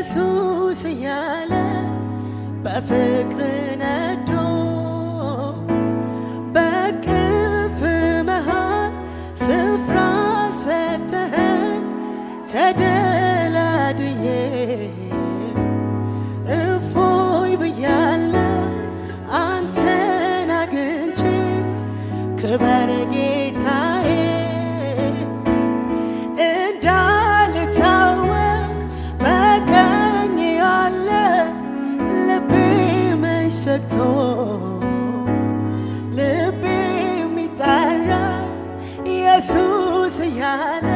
ኢየሱስ እያለ በፍቅር ነዶ በቅፍ መሃል ስፍራ ሰተኸኝ ተደላድዬ እፎይ ብያለሁ አንተን አግኝቼ ክበር ጌታዬ እንዳልታወቅ በቀኝ ያለ ልቤ መች ሰግቶ ልቤ የሚጠራ ኢየሱስ እያለ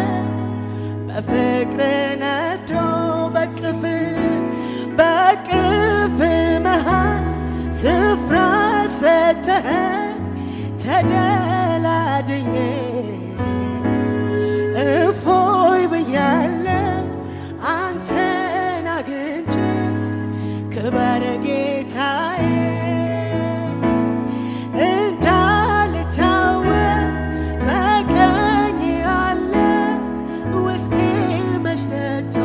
በፍቅር ነዶ በቅፍ መሃል ስፍራ ሰተኸኝ ተደላድዬ እፎይ ብያለሁ አንተን አግኝቼ ክበር ጌታዬ እንዳልታወቅ በቀኝ ያለ ውስጤ መች ተግቶ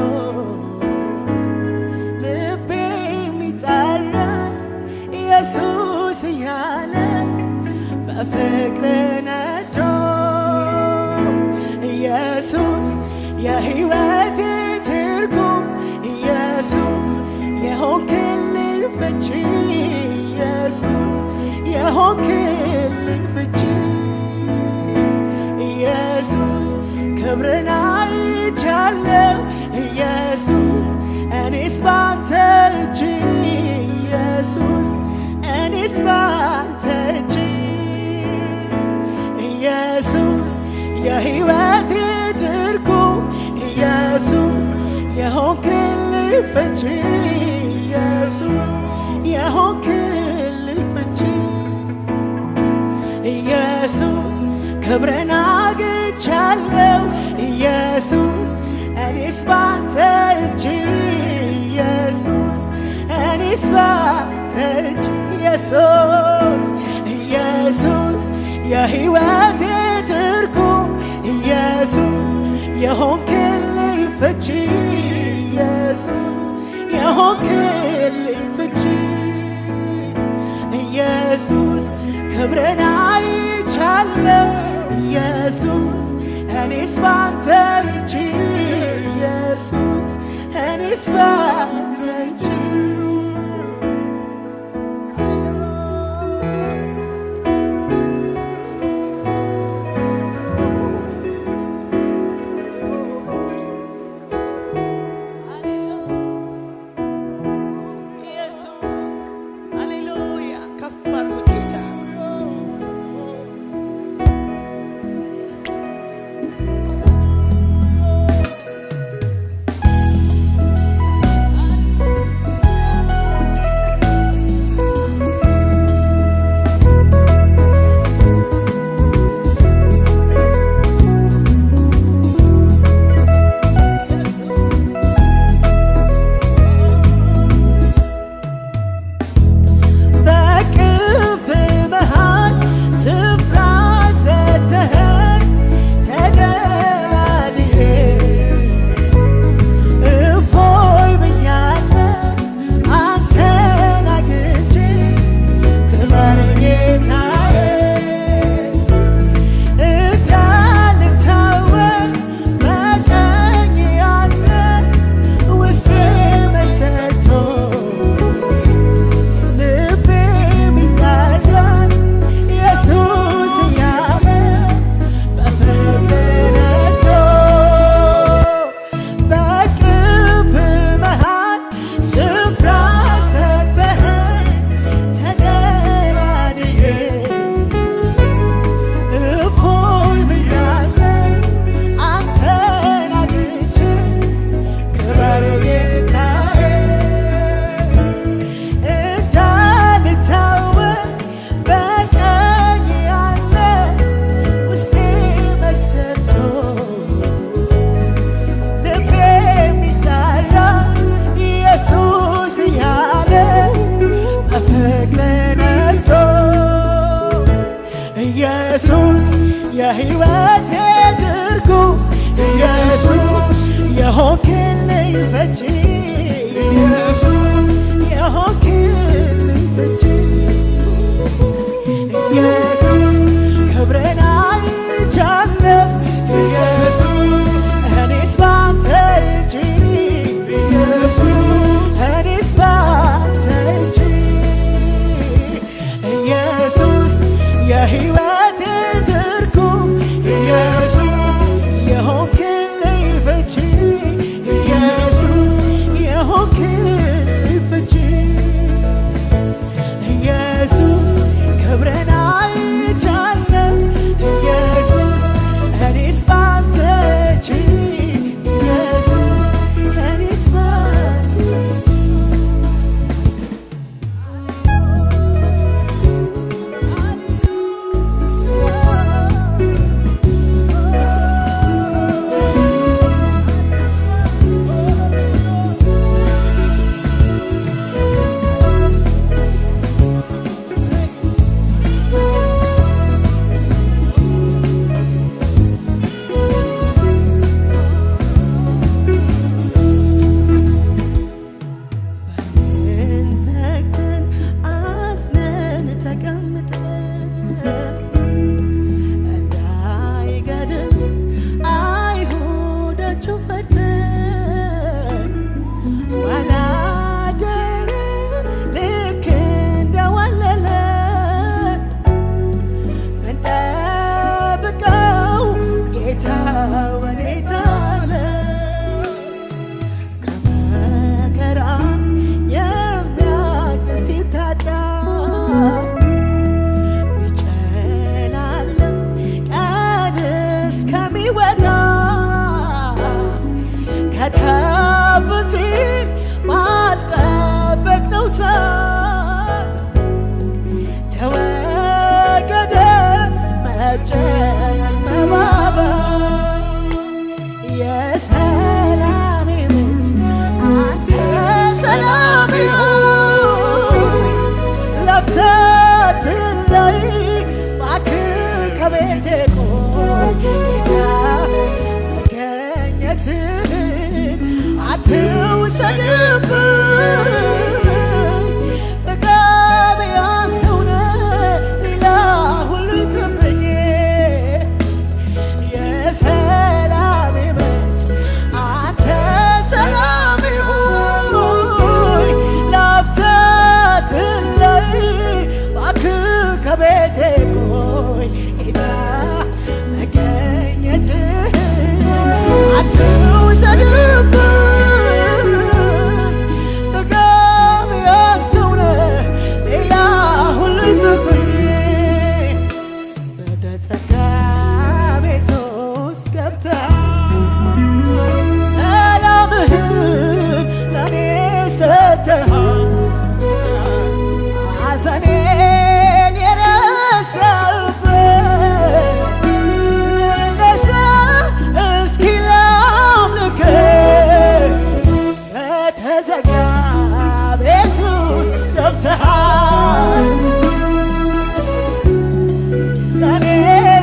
ልቤ የሚጠራ ኢየሱስ እያለ በፍቅር ነዶ ኢየሱስ የሕይወቴ ትርጉም ኢየሱስ የሆንክልኝ ፍቺ ኢየሱስ የሆንክልኝ ፍቺ ኢየሱስ ክብርን አይቻለሁ ኢየሱስ እኔስ ባንተ እጅ ኢየሱስ እኔስ ባንተ እጅ ኢየሱስ የሕይወቴ ትርጉም ኢየሱስ የሆንክልኝ ፍቺ ኢየሱስ የሆንክልኝ ፍቺ ኢየሱስ ክብርን አግኝቻለሁ ኢየሱስ እኔስ ባንተ እጅ ኢየሱስ እኔስ ባንተ እጅ ኢየሱስ ኢየሱስ የሕይወቴ ትርጉም ኢየሱስ የሆንክልኝ ፍቺ ኢየሱስ የሆንክልኝ ፍቺ ኢየሱስ ክብርን አይቻለሁ ኢየሱስ እኔስ ባንተ እጅ ኢየሱስ እኔስ ባንተ እጅ ኢየሱስ የሕይወቴ ትርጉም ኢየሱስ የሆንክልኝ ፍቺ ኢየሱስ የሆንክልኝ ፍቺ ኢየሱስ ክብርን አይቻለሁ ኢየሱስ እኔስ ባንተ እጅ ኢየሱስ እኔስ ባንተ እጅ ኢየሱስ የሕይወቴ ትርጉም ኢየሱስ የሆንክልኝ ፍቺ ኢየሱስ የሆንክልኝ ፍቺ ኢየሱስ ክብርን አይቻለሁ ኢየሱስ እኔስ ባንተ እጅ ኢየሱስ እኔስ ባንተ ዘግተን አዝነን ተቀምጠን እንዳይገድል አይሁዶቹ ፈርተን ዋላደረ ልክ እንደዋለለ ምንጠብቀው ጌታ ወዴት አለ ከመከራ የሚያግዝ ሲታጣ ቢጨላለም ቀን እስከሚወጣ ከተፍ ሲል ባልጠበቅነው ሰዓት ተወገደ መጨለማበት የሰላሜ ምንጭ አንተ ሰላሜ ሆይ ለፍተህ አትለይ እባክህ ከቤቴ ቆይ ጌታ መገኘትህን አትውሰድብኝ ጥጋቤ አንተው ነህ ሌላ ሁሉ ይቅርብኝ የሰላሜ ምንጭ አንተ ሰላሜ ሆይ ለፍተህ አትለይ እባክህ ከቤቴ ቆይ ጌታ መገኘትህን አትውሰድብኝ ጥጋቤ አንተው ነህ ሌላ ሁሉ ይቅርብኝ በተዘጋ ቤት ውስጥ ገብተህ ሰላምህን ለኔ ሰጥተሃል ሐዘኔን የረሳሁበት ልነሳ እስኪ ላምልክህ በተዘጋ ቤት ውስጥ ገብተሃል ለኔ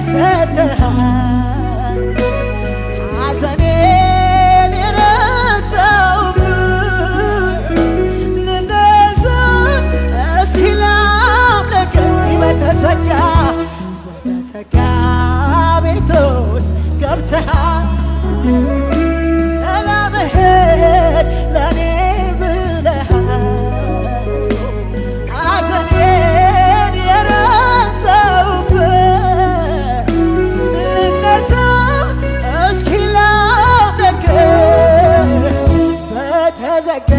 ሰጥተሃል ሐዘኔን የረሳሁበት ልነሳ እስኪ ላምልክህ እስኪ በተዘጋ ቤት ውስጥ ገብተሃል ሰላምህን ለኔ ብለሃል ሐዘኔን የረሳሁበት ልነሳ እስኪ ላምልክህ በተዘጋ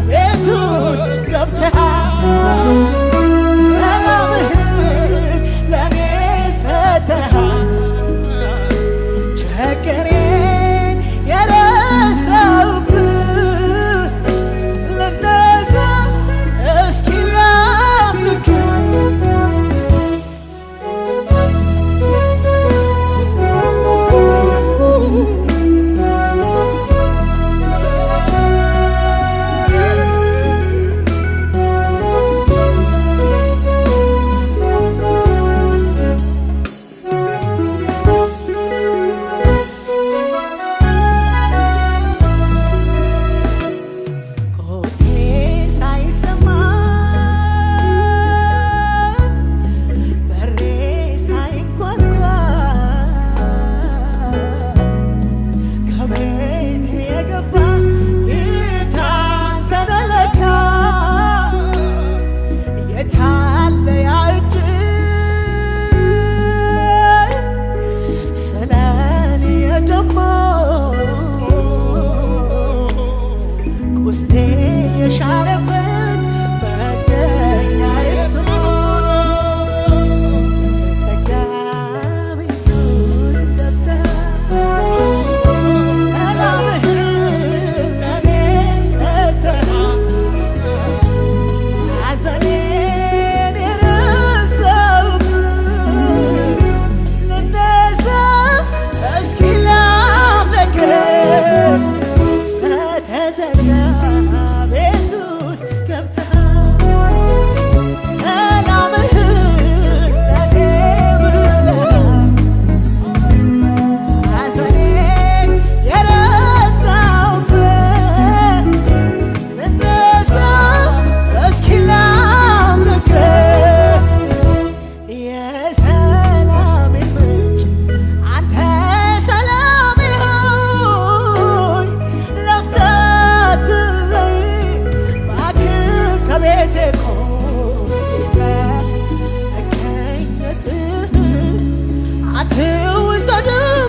ቤት ውስጥ ገብተሃል ሰላምህን ለኔ ሰጥተሃል ችግሬን የረሳሁበት ልነሳ እስኪ ላምልክህ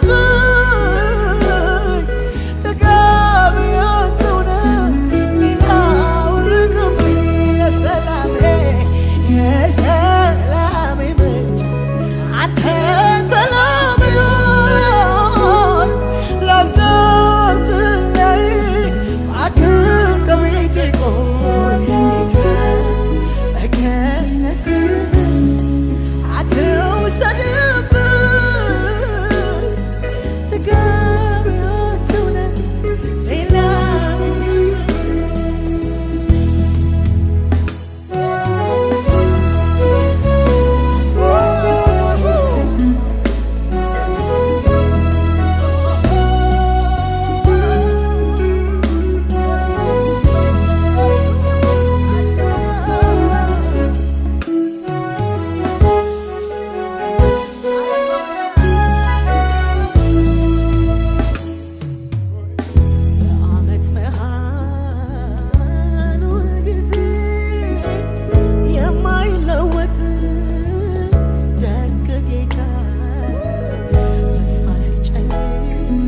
አትውሰድብኝ ጥጋብ ያንተው ነው ሌላው ርቅብኝ የሰላሜ ምንጭ አንተ ሰላም ይሁን ላፍታም ትለይ እባክህ ከቤቴ ቆይ በገነት አትውሰድብኝ ጥጋብ ያንተው ነው ሌላው የዓመት መሃል ሁልጊዜ የማይለወጥ ደግ ጌታ ተስፋ ሲጨልም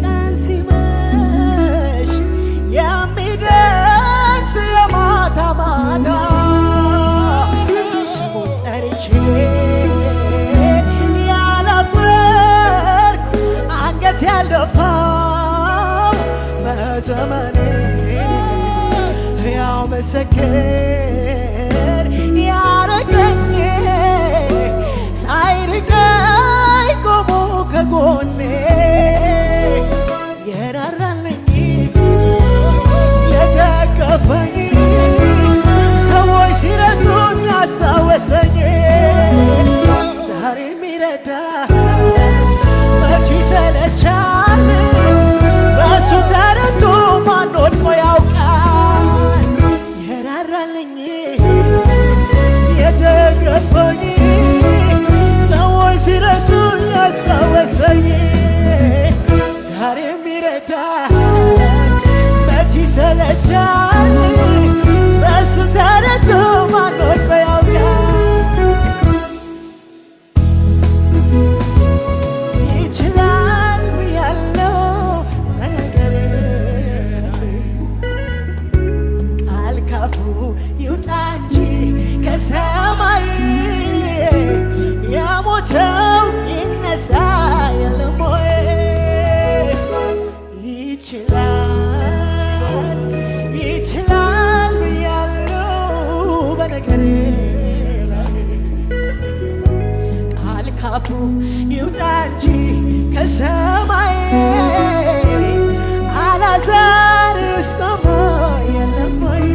ቀን ሲመሽ የሚደርስ የማታ ማታ ስሙን ጠርቼ ያላፈርኩ አንገት ያልደፋው በዘመኔ ሕያው ምስክር ያረገኝ ሳይርቀኝ ቆሞ ከጎኔ የራራልኝ የደገፈኝ ሰዎች ሲረሱኝ አስታወሰኝ ዛሬም ይረዳ መች ይሰለቻል በእሱ ተረቶ ማን ወድቆ ያውቃል የራራልኝ የደገፈኝ ሰዎች ሲረሱኝ አስታወሰኝ ዛሬም ይረዳ መች ይሰለቻል በእሱ ተረቶ ማን ወድቆ ያውቃል ይችላል ብያለው በነገሬ ቃል ካፉ ይውጣ እንጂ ከሰማይ የሞተው ይነሳ የለም ወይ ይችላል ብያለው በነገሬ ቃል ካፉ ይውጣ እንጂ ከሰማይ አልዓዛርስ ቆሞ የለም ወይ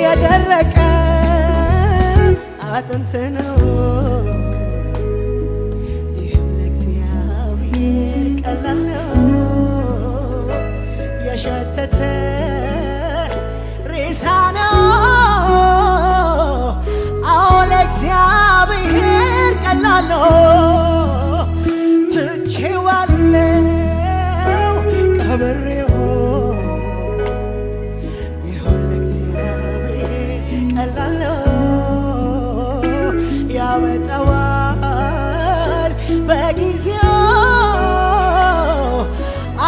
የደረቀ አጥንት ነው ይህም ለእግዚአብሔር ቀላል ነው የሸተተ ሬሳ ነው አዎ ለእግዚአብሔር ቀላል ነው ትቼዋለሁ ቀብሬው ይሁን ለእግዚአብሔር ቀላል ነው ያመጣዋል በጊዜው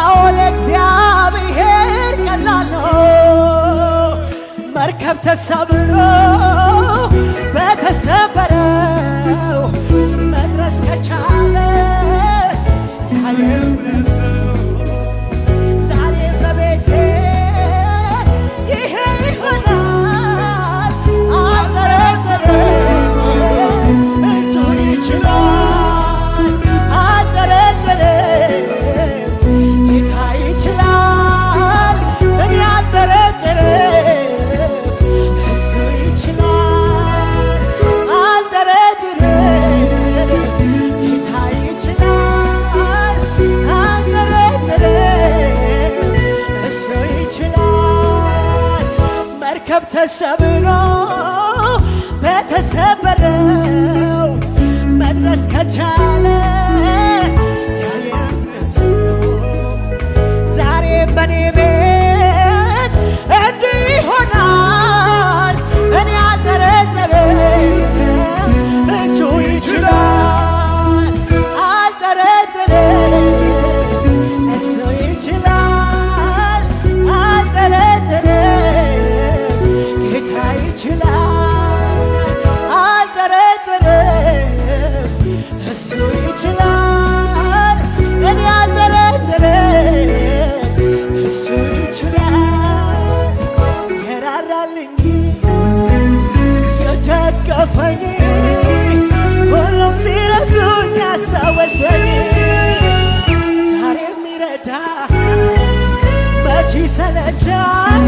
አዎ ለእግዚአብሔር ቀላል ነው መርከብ ተሰብሮ በተሰበረው መድረስ ከቻለ ያለ እምነት ዛሬ በቤቴ ይሄ ይሆናል አልጠረጥርም እጁ ይችላል አልጠረጥርም ጌታ ይችላል እኔ አልጠረጥርም እሱ ይችላል አልጠረጥርም ጌታ ይችላል አልጠረጥርም እሱ ይችላል መርከብ ተሰብሮ በተሰበረው መድረስ ከቻለ ያየነሱ ዛሬ በኔ ቤት እንዲህ ይሆናል። እኔ አልጠረጥርም እጁ ይችላል። አልጠረጥርም እሱ ይችላል። አልጠረጥርም ጌታ ይችላል። አልጠረጥርም እሱ ይችላል። እኔ አልጠረጥርም እሱ ይችላል። የራራልኝ የደገፈኝ ሁሉም ሲረሱኝ ያስታወሰኝ ዛሬ የሚረዳ መች ይሰለቻል?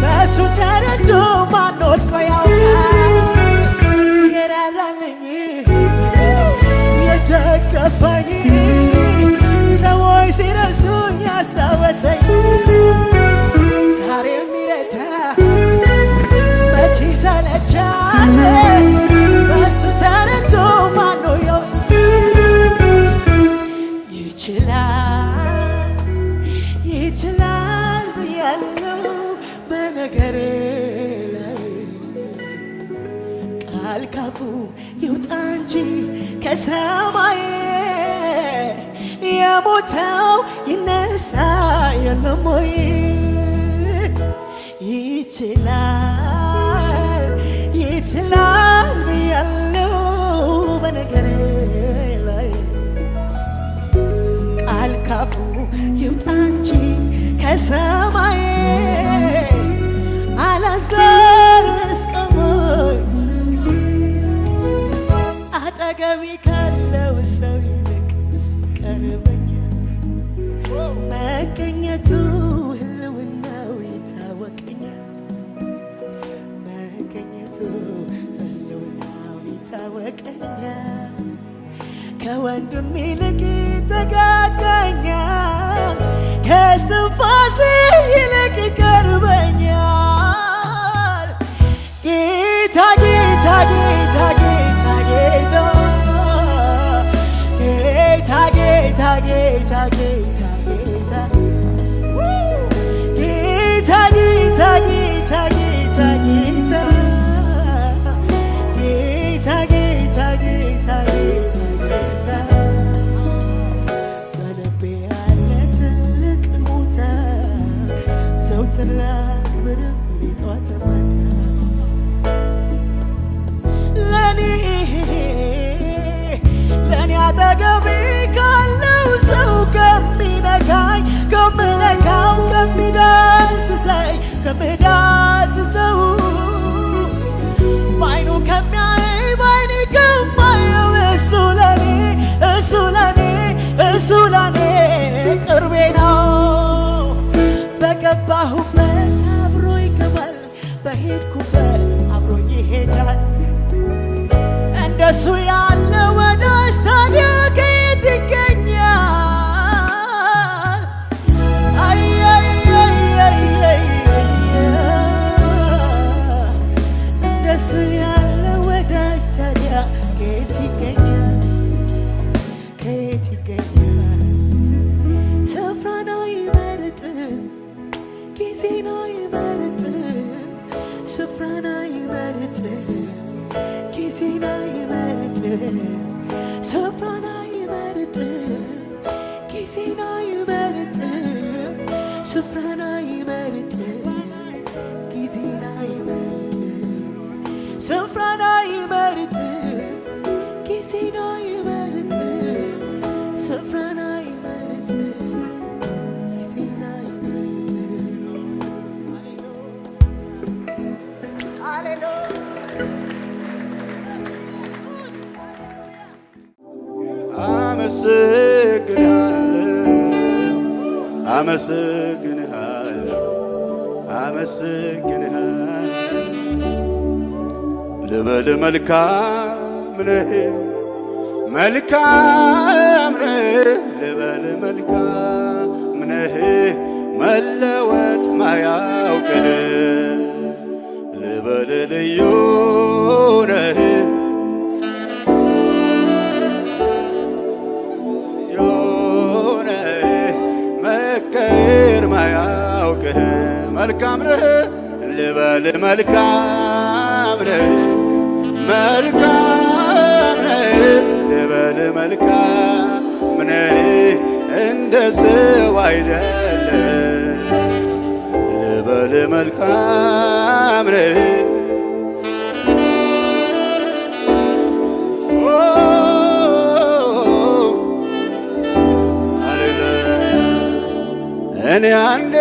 በእሱ ተረቶ ማን ወድቆ ያውቃል? የራራልኝ የደገፈኝ ሰዎች ሲረሱኝ ያስታወሰኝ ዛሬ የሚረዳ መች ይሰለቻል? በእሱ ተረቶ ማን ይችላል? ይችላል ብያለሁ በነገር ላይ ቃል ካፉ ይውጣ እንጂ ከሰማይ የሞተው ይነሳ የለም ወይ? ይችላል ይችላል ብያለሁ በነገር ላይ ቃል ካፉ ይውጣ እንጂ ከሰማይ አላዛርስ ቆሞኝ አጠገቤ ካለው ሰው ይልቅ እሱ ቀርበኛል። መገኘቱ ህልውናው ይታወቀኛል። መገኘቱ ህልውናው ይታወቀኛል። ከወንድም ይልቅ ይጠጋጋኛል። ከእስትንፋሴ ይልቅ ይቀርበኛል። ጌታ ጌታ ጌታ ጌታ ጌታ ጌታ ጌታ ጌታ ጌታ ጌታ ጌታ ጌታ ጌታ ጌታ ጌታ ጌታ ጌታ በልቤ ያለ ትልቅ ቦታ ዘወትር ላክብርህ ጠዋት ማታ ለኔ አጠገቤ ካለው ሰው ከሚነካኝ ከምነካው ከሚዳስሰው በዓይኑ ከሚያይ በዓይኔ ከማየው እሱ ለኔ ቅርቤ ነው። በገባሁበት አብሮ ይገባል፣ በሄድኩበት አብሮኝ ይሄዳል። እንደሱ ያለ ወዳጅ ታዲያ ከየት ይገኛል? እንደሱ ያለ ወዳጅ ታዲያ ከየት ይገኛል? ከየት ይገኛል? ስፍራን አይመርጥም፣ ጊዜን አይመርጥም፣ ስፍራን አይመርጥም፣ ጊዜን አይመርጥም፣ ስፍራን አይመርጥም፣ ጊዜን አይመርጥም፣ ስፍራን አይመርጥም፣ ጊዜን አይመርጥም፣ ስፍራን አይመርጥም፣ ጊዜን አይመርጥም፣ ስፍራን አይመርጥም፣ ጊዜን አይመርጥም። ሃሌሉያ አመሰግንሃለሁ ልበል መልካም ነህ ልበል መልካም ነህ መለወጥ ማያውቅህ ልበል ልዩ ነህ መልካም ነህ ልበል መልካም ነህ መልካም ነህ ልበል መልካም ነህ እንደ ሰው አይደለም ልበል መልካም ነህ እኔ አንድ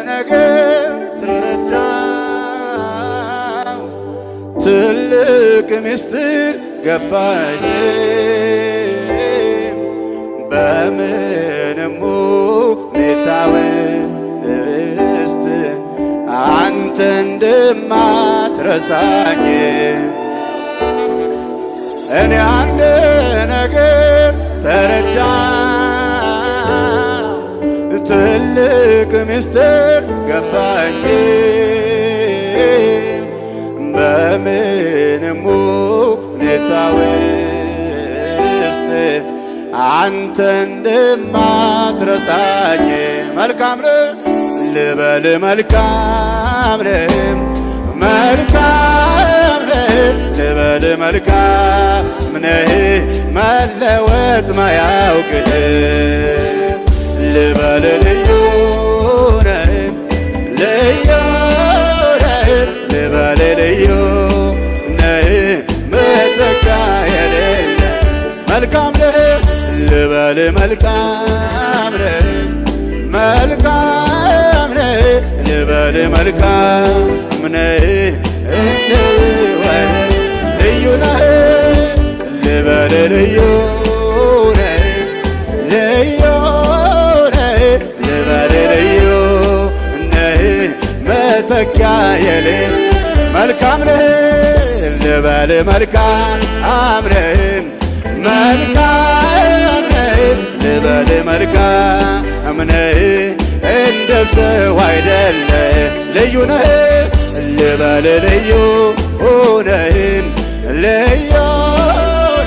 ነገር ተረዳው ትልቅ ምስጢር ገባኝ በምንም ሁኔታ ውስጥ አንተ እንደማትረሳኝ እኔ አንድ ነገር ተረዳው ትልቅ ምስጢር ገባኝ በምንም ሁኔታ ውስጥ አንተ እንደማትረሳኝ መልካም ነህ ልበል መልካም ነህ መልካም ነህ ልበል መልካም ነህ መለወጥ ማያውቅህ ልበል ልዩ ነህ ልዩ ነህ ልበል ልዩ ነህ መተኪያ የሌለ መልካም ነህ ልበል መልካም ነህ መልካም ነህ ልበል መልካም ነህ ልዩ ነህ ልበል ልዩ ነህ ልዩ ልዩ ነህ መተኪያ የሌለ መልካም ነህ ልበል መልካም ነህ መልካም ነህ ልበል መልካም ነህ እንደ ሰው አይደለ ልዩ ነህ ልበል ልዩ ነህ ልዩ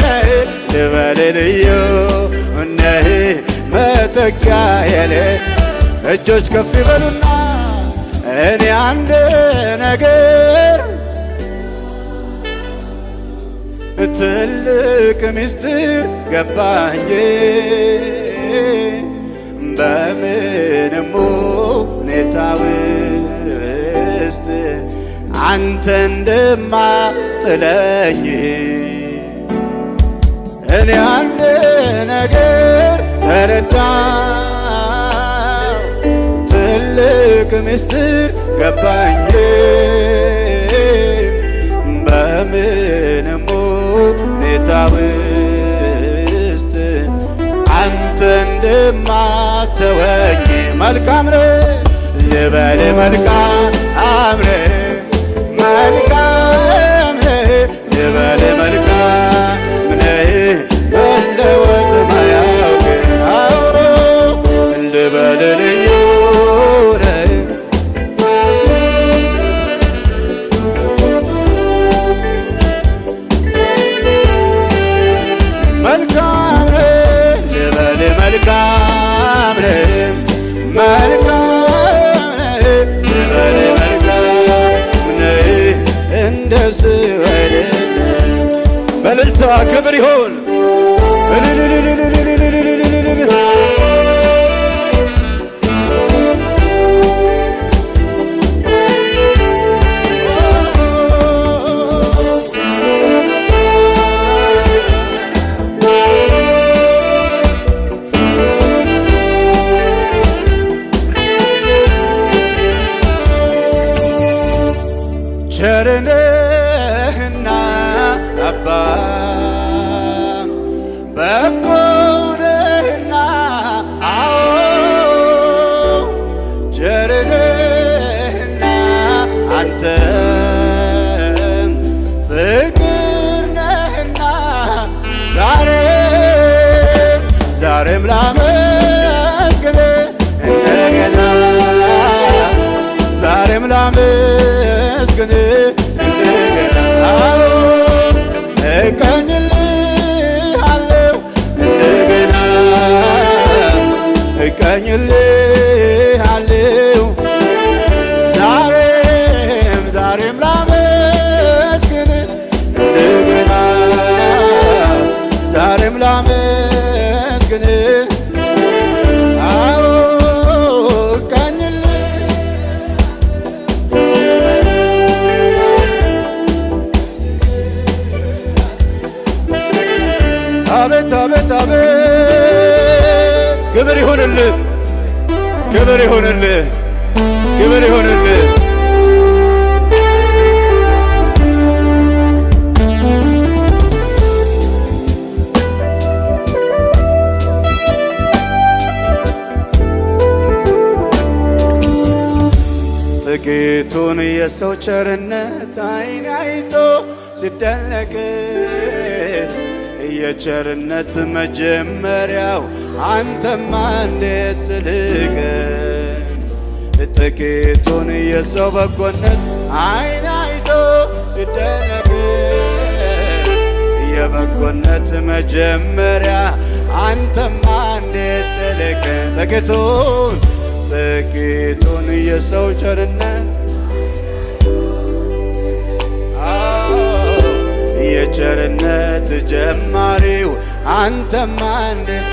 ነህ ልበል ልዩ ነህ መተኪያ የሌለ እጆች ከፍ ይበሉና እኔ አንድ ነገር ትልቅ ምስጢር ገባኝ በምንም ሁኔታ ውስጥ አንተ እንደማትጥለኝ እኔ አንድ ነገር ተረዳው ትልቅ ምስጢር ገባኝ በምንም ሁኔታ ውስጥ አንተ እንደማትተወኝ መልካም ነህ ልበል መልካም ነህ መልካም ነህ ልበል መልካም ነህ መለወጥ ማያውቅ አውሮ ልበል ልዩ ነህ መልካም ነህ ልበል መልካም ነህ መልካም ነህ ልበል መልካም ነህ እንደ ሰው አይደለም በእልልታ ክብር ይሁን ቸርነህና አባ በጎ ነህና አዎ ቸርነህና አንተ ፍቅር ነህና ዛሬም ላመስግንህ እንደገና ዛሬም ላመስግንህ እንደገና እቀኝልሃለሁ እንደገና እቀኝልሃለሁ ላመስግን አዎ ቀኝልህ አቤት አቤት አቤት ክብር ይሁንልህ ክብር ይሁንልህ ክብር ይሁንልህ ጥቂቱን የሰው ቸርነት ዓይን አይቶ ሲደነቅ የቸርነት መጀመሪያው አንተማ እንዴት ትልቅ ጥቂቱን የሰው በጎነት ዓይን አይቶ ሲደነቅ የበጎነት መጀመሪያ አንተማ እንዴት ትልቅ ጥቂቱን የሰው ቸርነት የቸርነት ጀማሪው አንተማ እንዴት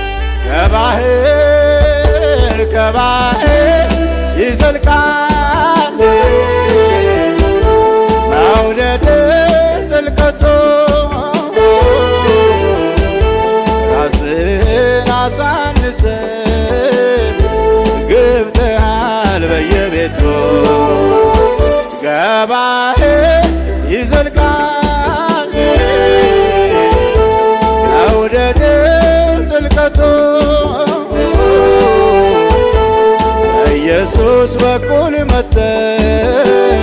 ከባህር ይዘልቃል መውደድ ጥልቀቱ ራስህን አሳንሰ ገብተሃል በየቤቱ ከባህር ይዘልቃል መውደድ ጥልቀቱ ኢየሱስ በኩል መጥተህ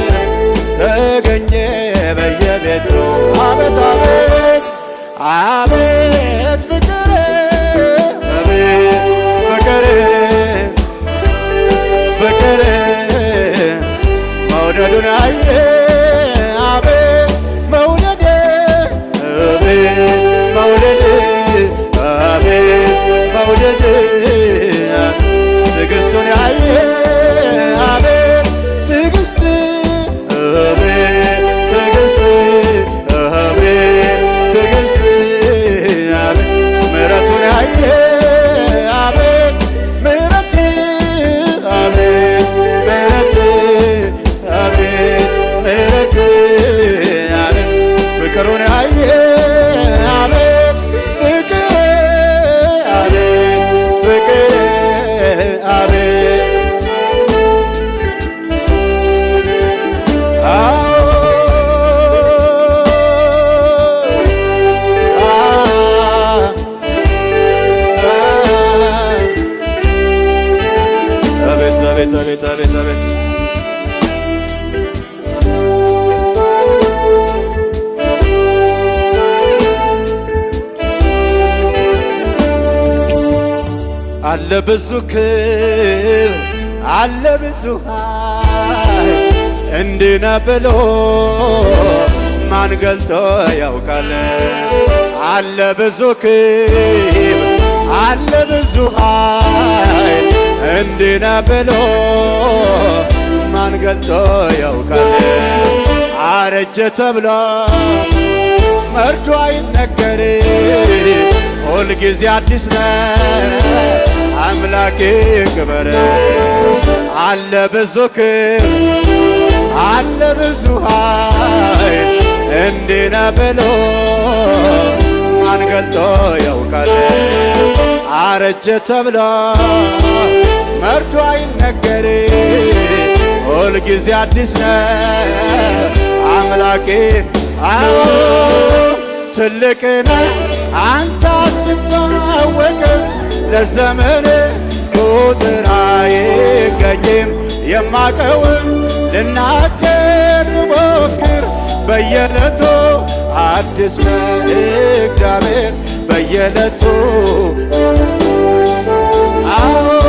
ተገኘ በየቤቱ አቤት አቤት አቤት ፍቅር አቤት ፍቅር ፍቅር መውደዱን አየ አቤት መውደድ አቤት መውደድ አቤት መውደድ ትዕግስቱን ያየ አቤት ትዕግስት አቤት ትዕግስት አቤት ትዕግስት አቤት ምሕረቱን ያየ አቤት ምሕረት አቤት ምሕረት አቤት ምሕረት አቤት ፍቅሩን ያየ አቤት ፍቅር አቤት ፍቅር አቤት አቤት አቤት አቤት አቤት አለ ብዙ ክብር አለ ብዙ ኃይል እንዲህ ነው ብሎ ማን ገልጦ ያውቃል? አለ ብዙ ክብር አለ ብዙ ኃይል እንዲህ ነው ብሎ ማን ገልጦ ያውቃል? አረጀ ተብሎ መርዶ አይነገር ሁልጊዜ አዲስ ነው አምላኬ ክበር አለ ብዙ ክብር አለ ብዙ ኃይል እንዲህ ነው ብሎ ማን ገልጦ ያውቃል? አረጀ ተብሎ መርዶ አይነገር ሁልጊዜ አዲስ ነው አምላኬ አዎ ትልቅ ነህ አንተ አትታወቅም ለዘመን ቁጥር አይገኝም የማቀውን ልናገር ሞክር በየዕለቱ አዲስ ነህ እግዚአብሔር በየዕለቱ አዎ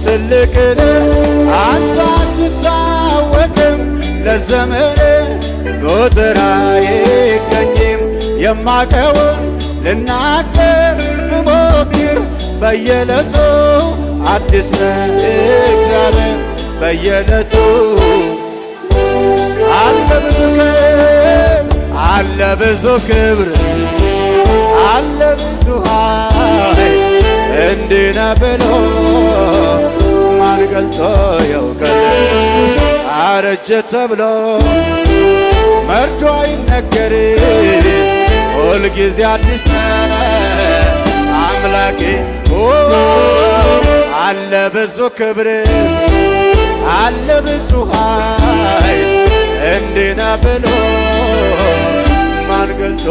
ትልቅ ነህ አንተ አትታወቅም ለዘመን ቁጥር አይገኝም የማቀውን ልናገር ብሞክር በየዕለቱ አዲስ ነህ እግዚአብሔር በየዕለቱ አለ ብዙ ክብር አለ ብዙ ክብር አለ ብዙ ኃይል ነህ ብሎ ማን ገልጦ ያውቃል? አረጀ ተብሎ መርዶ አይነገር፣ ሁልጊዜ አዲስ ነህ አምላኬ። አለ ብዙ ክብር አለ ብዙ ኃይል፣ እንዲህ ነህ ብሎ ማን ገልጦ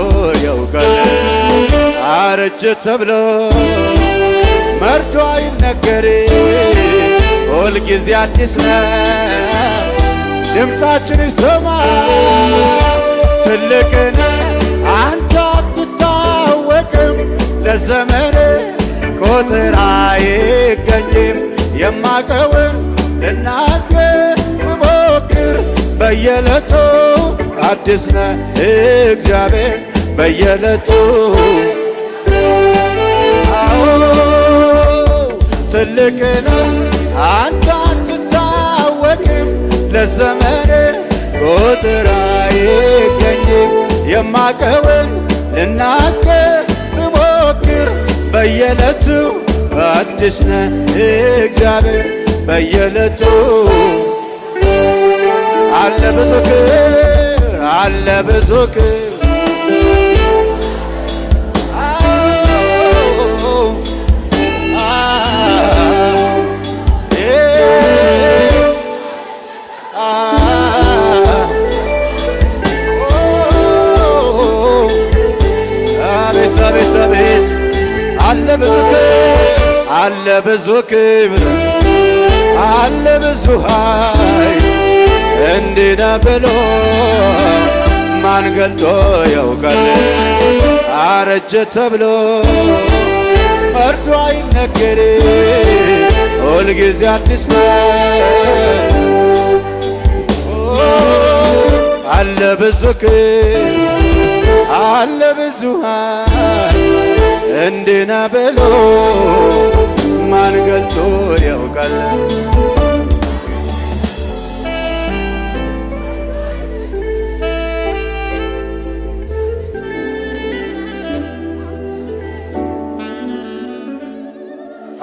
ያውቃል? አረጀ ተብሎ መርዶ አይነገር፣ ሁልጊዜ አዲስ ነህ። ድምፃችን ይሰማ ትልቅ ነህ አንተ አትታወቅም፣ ለዘመን ቁጥር አይገኝም። የማቀውን ልናገር ብሞክር በየዕለቱ አዲስ ነህ እግዚአብሔር በየዕለቱ። አዎ ትልቅ ነህ አንተ አትታወቅም፣ ለዘመን ቁጥር አይገኝም። የማቀውን ልናገር ብሞክር በየዕለቱ አዲስ ነህ እግዚአብሔር በየዕለቱ። አለ ብዙ ክብር አለ ብዙ ክብር አቤት አለ ብዙ ክብር አለ ብዙ ክብር አለ ብዙ ኃይል፣ እንዲህ ነህ ብሎ ማን ገልጦ ያውቃል? አረጀ ተብሎ መርዶ አይነገር፣ ሁልጊዜ አዲስ ነህ። አለ ብዙ ክብር አለ ብዙ ኃይል፣ እንዲህ ነህ ብሎ ማን ገልጦ ያውቃል?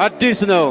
አዲስ ነው።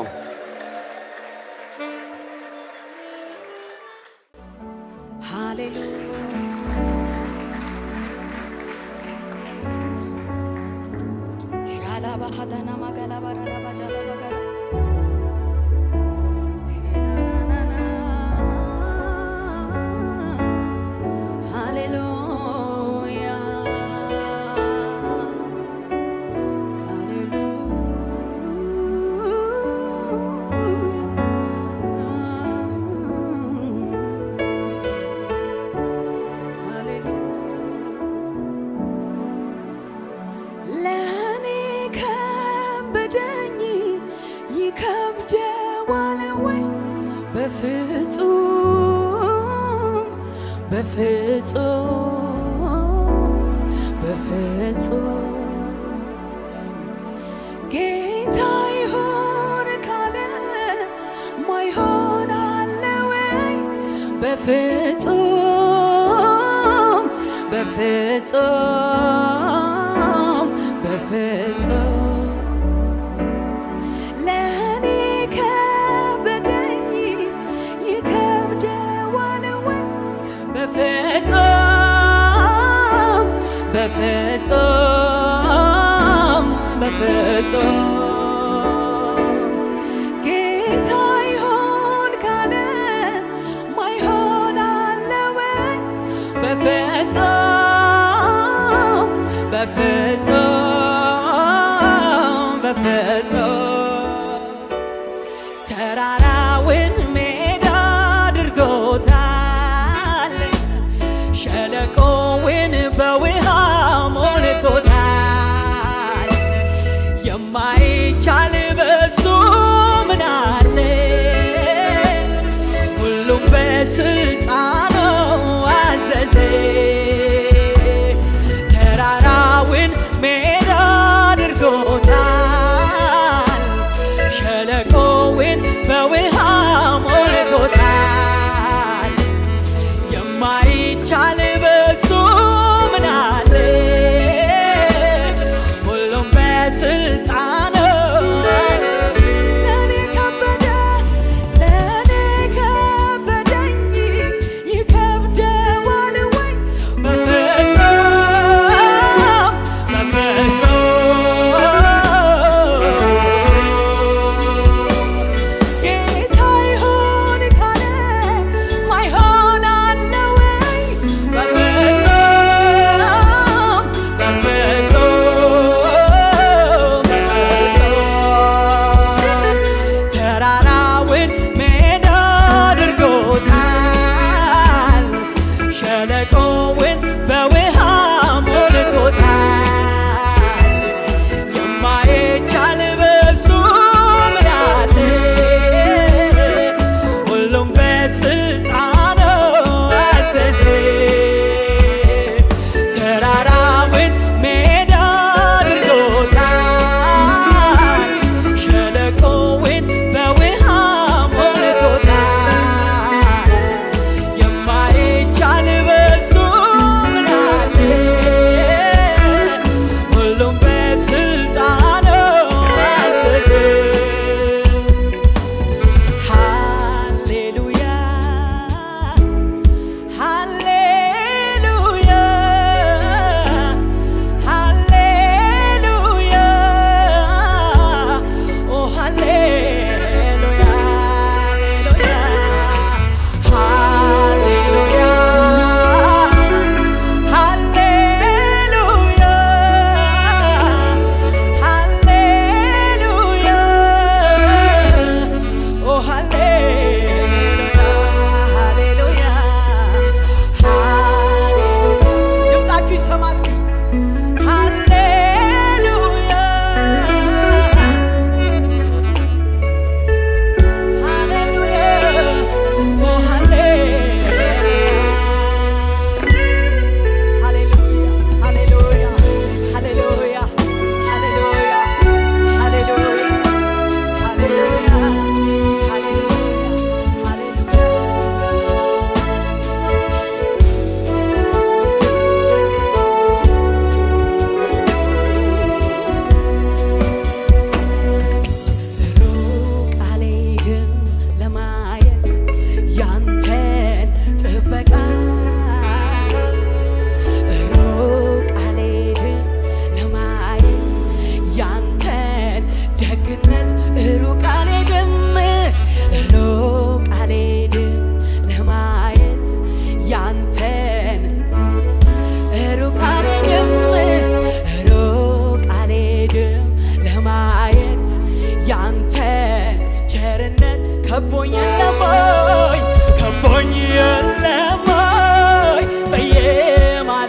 በፍጹም ጌታ ይሁን ካለ ማይሆን አለ ወይ? በፍጹም በፍጹም በፍጹም ለኔ ከበደኝ ይከብደዋል ወይ? በፍጹም በፍጹም በፍጹም ጌታ ይሁን ካለ ማይሆን አለ ወይ? በፍጹም በፍጹም በፍጹም ተራራውን ሜዳ አድርጎታል፣ ሸለቆውን በውሃ ሞልቶታል። የማይቻል በሱ ምን አለ? ሁሉም በስልጣኑ አዘዘ። ተራራውን ሜዳ አድርጎታል፣ ሸለቆውን በውሃ ሞልቶታል። የማይቻል በሱ ምን አለ? ሁሉም በስልጣኑ ከቦኝ የለሞይ ከቦኝ የለሞይ በየማለዳው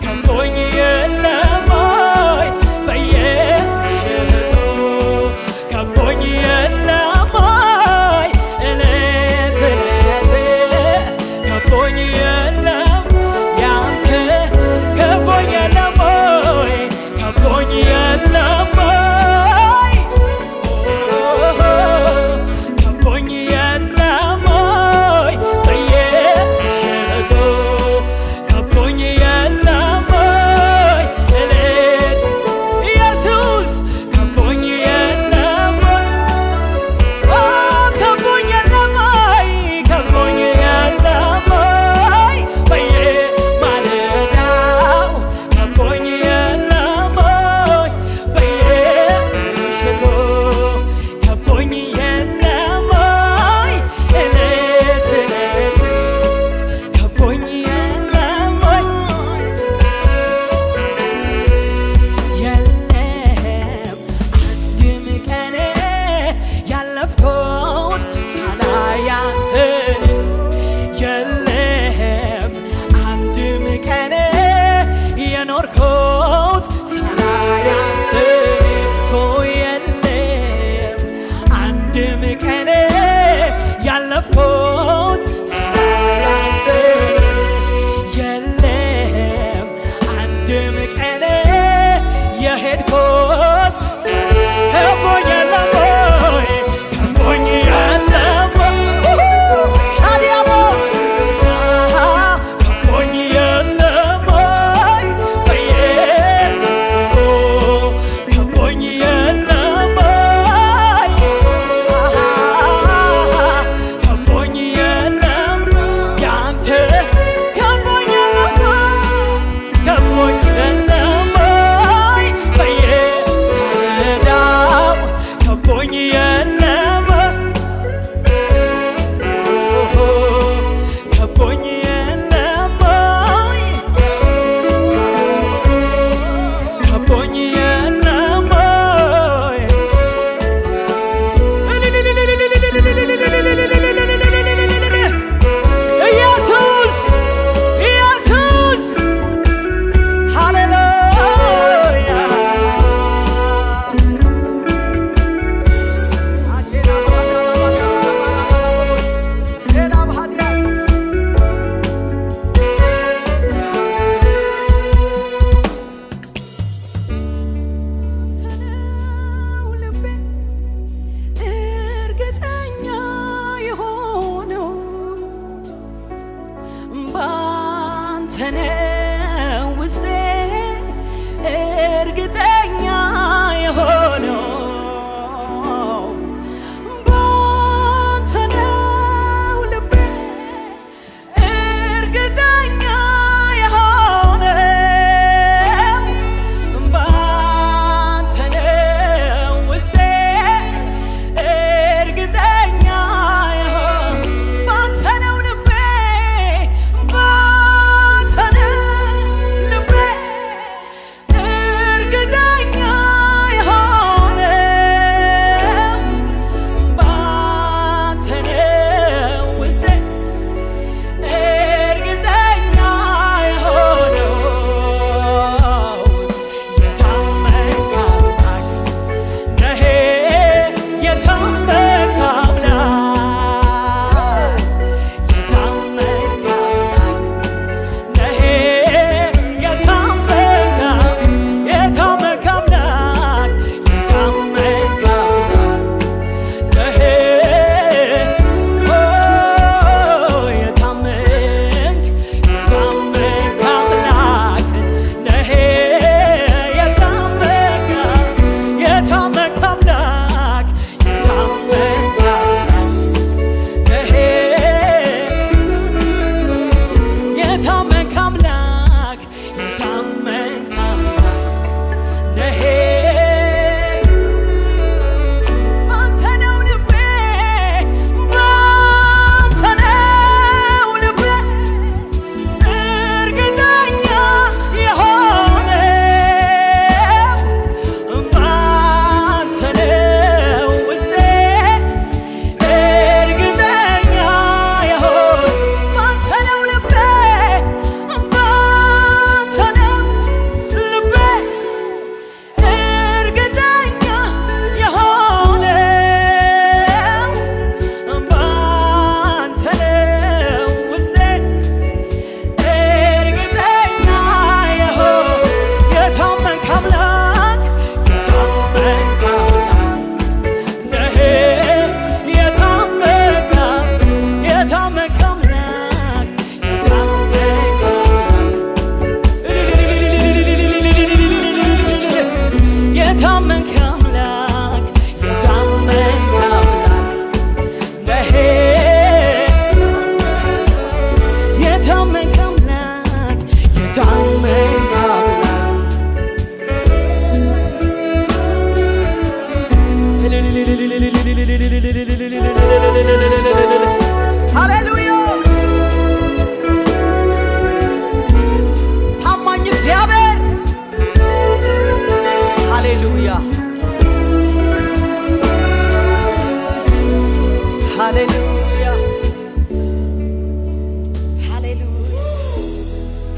ከቦኝ የለሞይ በየምሽቱ ከቦኝ የለሞይ እለት እለት ከቦኝ የለም ያንተ ከቦኝ የለሞይ ከቦኝ የለሞይ ሃሌሉያ ሃሌሉያ ሃሌሉያ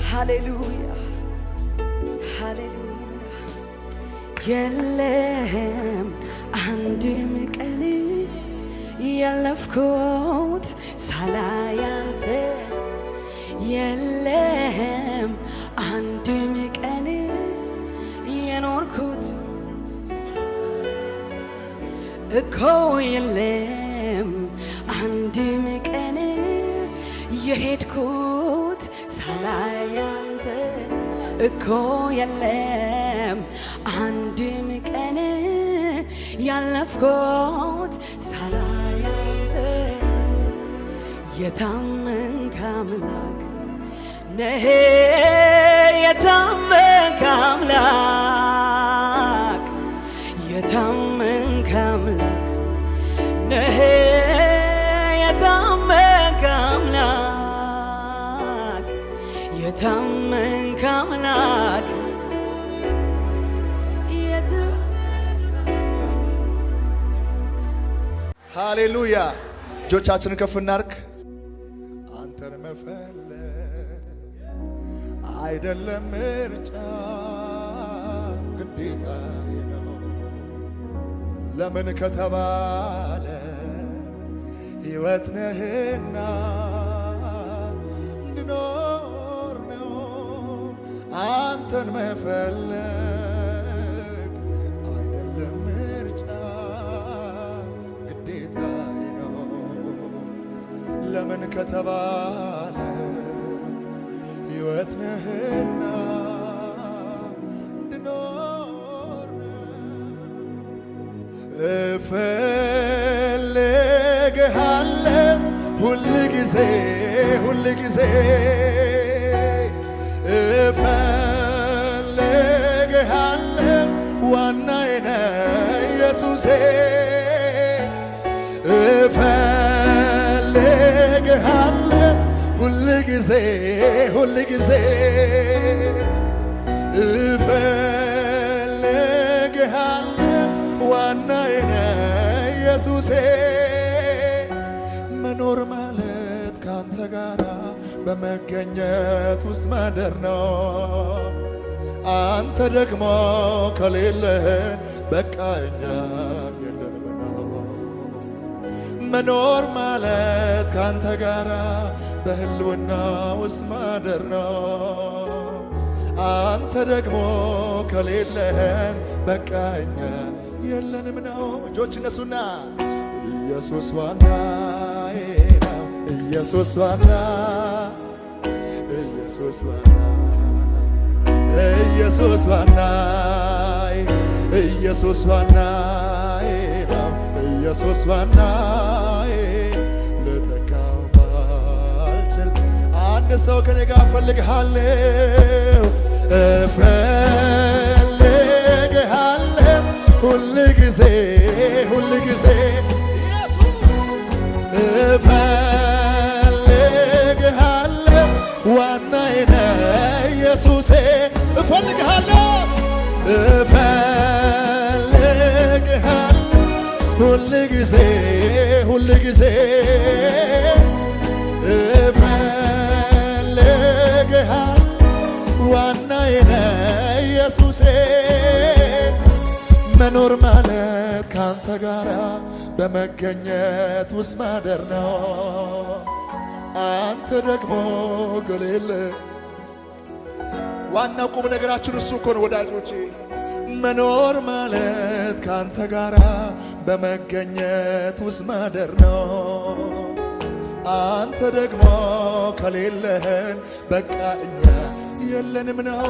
ሃሌሉያ ሃሌሉያ የለም አንድም ቀን ያለፍኩት ሳላይ አንተ የለም አንድም ቀን የኖርኩት እኮ የለም አንድም ቀን የሄድኩት ሳላይ አንተ እኮ የለም አንድም ቀን ያለፍኩት ሳላይ አንተ የታመንክ አምላክ ነህ የታመንክ አምላክ የታመንክ አምላክ ነህ የታመንክ አምላክ የታመንክ አምላክ ሃሌሉያ እጆቻችንን ከፍ እናርግ። አንተን መፈለግ አይደለም ምርጫ ግዴታ ነው። ለምን ከተባለ ሕይወት ነህና እንድኖር ነው። አንተን መፈለግ አይደለም ምርጫ ግዴታ ነው። ለምን ከተባለ ሕይወት ነህና እንድኖር ነው። እፈልግሃለሁ ሁል ጊዜ ሁል ጊዜ እፈልግሃለሁ ዋናዬ ነህ ኢየሱሴ እፈልግሃለሁ ሁል ጊዜ ሁል ጊዜ እፈልግሃለሁ ዋናዬ ነህ ኢየሱሴ መኖር ማለት ካንተ ጋራ በመገኘት ውስጥ ማደር ነው። አንተ ደግሞ ከሌለህን በቃ እኛ የለንም ነው። መኖር ማለት ካንተ ጋራ በህልውና ውስጥ ማደር ነው። አንተ ደግሞ ከሌለህን በቃ እኛ የለንም ነው። እጆች እነሱና ኢየሱስ ዋናዬ ነው። ኢየሱስ ዋና ኢየሱስ ዋና ኢየሱስ ዋናዬ ኢየሱስ ዋናዬ ነው። ኢየሱስ ዋናዬ ልተካው ባልችል አንድ ሰው ከኔ ጋር እፈልግሃለሁ እፈልግሃለሁ ሁል ጊዜ ሁል ጊዜ እፈልግሃለሁ ዋናዬ ነህ ኢየሱሴ እፈልግሃለሁ እፈልግሃለሁ ሁል ጊዜ ሁል ጊዜ እፈልግሃለሁ ዋናዬ ነህ ኢየሱሴ መኖር ማለት ካንተ ጋራ በመገኘት ውስጥ ማደር ነው። አንተ ደግሞ ገሌለ ዋናው ቁም ነገራችን እሱ እኮ ነው ወዳጆቼ። መኖር ማለት ካንተ ጋራ በመገኘት ውስጥ ማደር ነው። አንተ ደግሞ ከሌለህን በቃ እኛ የለንም ነው።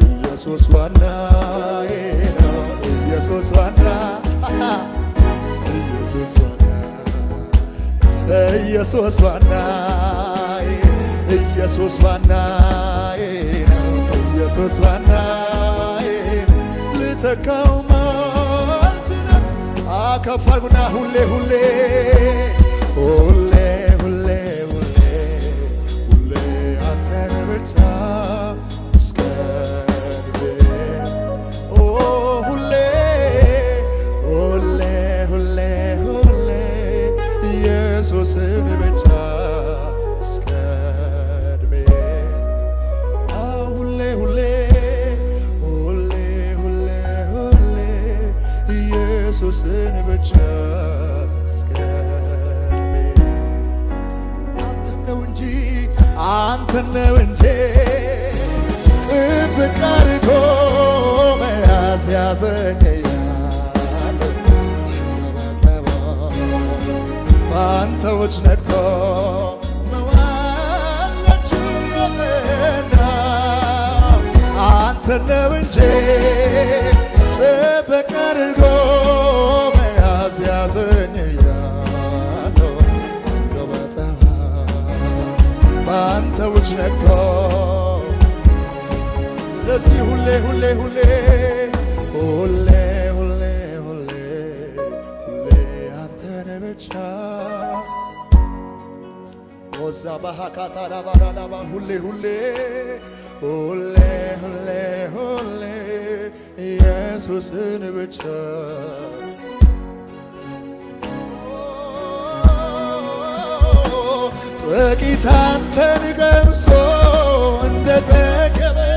ኢየሱስ ዋናዬ ነው። ኢየሱስ ዋና ኢየሱስ ዋና ኢየሱስ ዋናዬ ኢየሱስ ዋናዬ ነው። ኢየሱስ ዋናዬ ልተካው ማልችልም ከፍ አድርጉና ሁሌ ሁሌ ሁሌ ሁሌ ሁሌ ሁሌ አንተን ብቻ እስከ ኦ ኢየሱስን ብቻ እስከ ዕድሜ ሁሌ ሁሌ ሁሌ ሁሌ ሁሌ ኢየሱስን ብቻ እስከ ዕድሜ አንተን ነው እንጂ ጥብቅ አድርጎ መያዝ ያዘኝ በአንተዎች ነግቶ መዋላችሁና አንተን ነው እንጂ ጥብቅ አድርጎ መያዝ ያዘኝ ያለው እንደው በጣም በአንተዎች ነግቶ ስለዚህ ሁሌ ሁሌ ሁሌ ሁሌ ሁሌ ሁሌ ሁሌ አንተን ብቻ ወዛ ባሃካታ ዳባራዳባ ሁሌ ሁሌ ሁሌ ሁሌ ሁሌ ኢየሱስን ብቻ ጥቂት አንተን ቀምሶ እንደጠገበው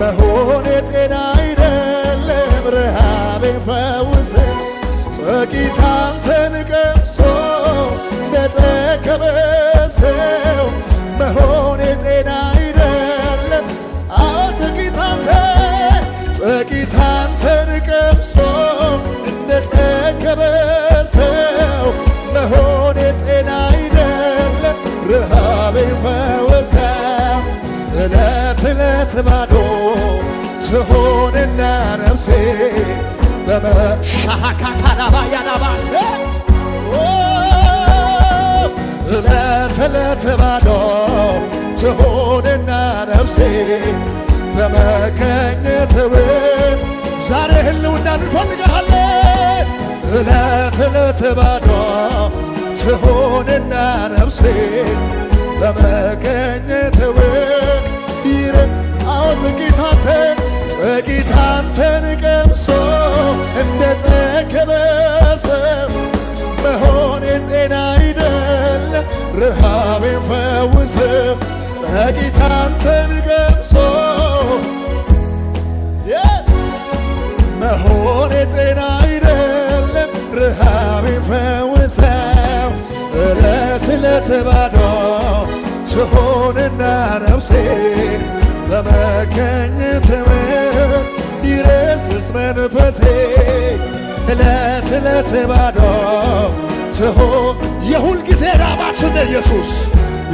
መሆን የጤና አይደለም ረሃቤን ፈውሰ ጥቂት አንተን ቀምሶ እንደጠገበ ሰው መሆን የጤና አይደለም። ጥቂት አንተን ቀምሶ እንደጠገበ ሰው መሆን የጤና አይደለም ረሃቤን ፈወሰው እለት እለት ባዶ ትሆንና ነፍሴ በመሻካታላባያናባስ እለት እለት ባዶ ትሆንና ነፍሴ በመገኘትህ ዛሬ ህልውና እንፈልግሃለን እለት እለት ባዶ ትሆንና ነፍሴ በመገኘትህ ጥቂት አንተን ቀምሶ እንደጠገበ ሰው መሆን የጤና አይደለም ረሃቤን ፈውሰ ጥቂት አንተን ቀምሶ መሆን የጤና አይደለም ረሃቤን ፈውሰው እለት እለት ባዶ ትሆንና ነፍሴ በመገኘትህ ይረስርስ መንፈሴ እለት እለት ባዶ ትሆን የሁል ጊዜ ራባችን ኢየሱስ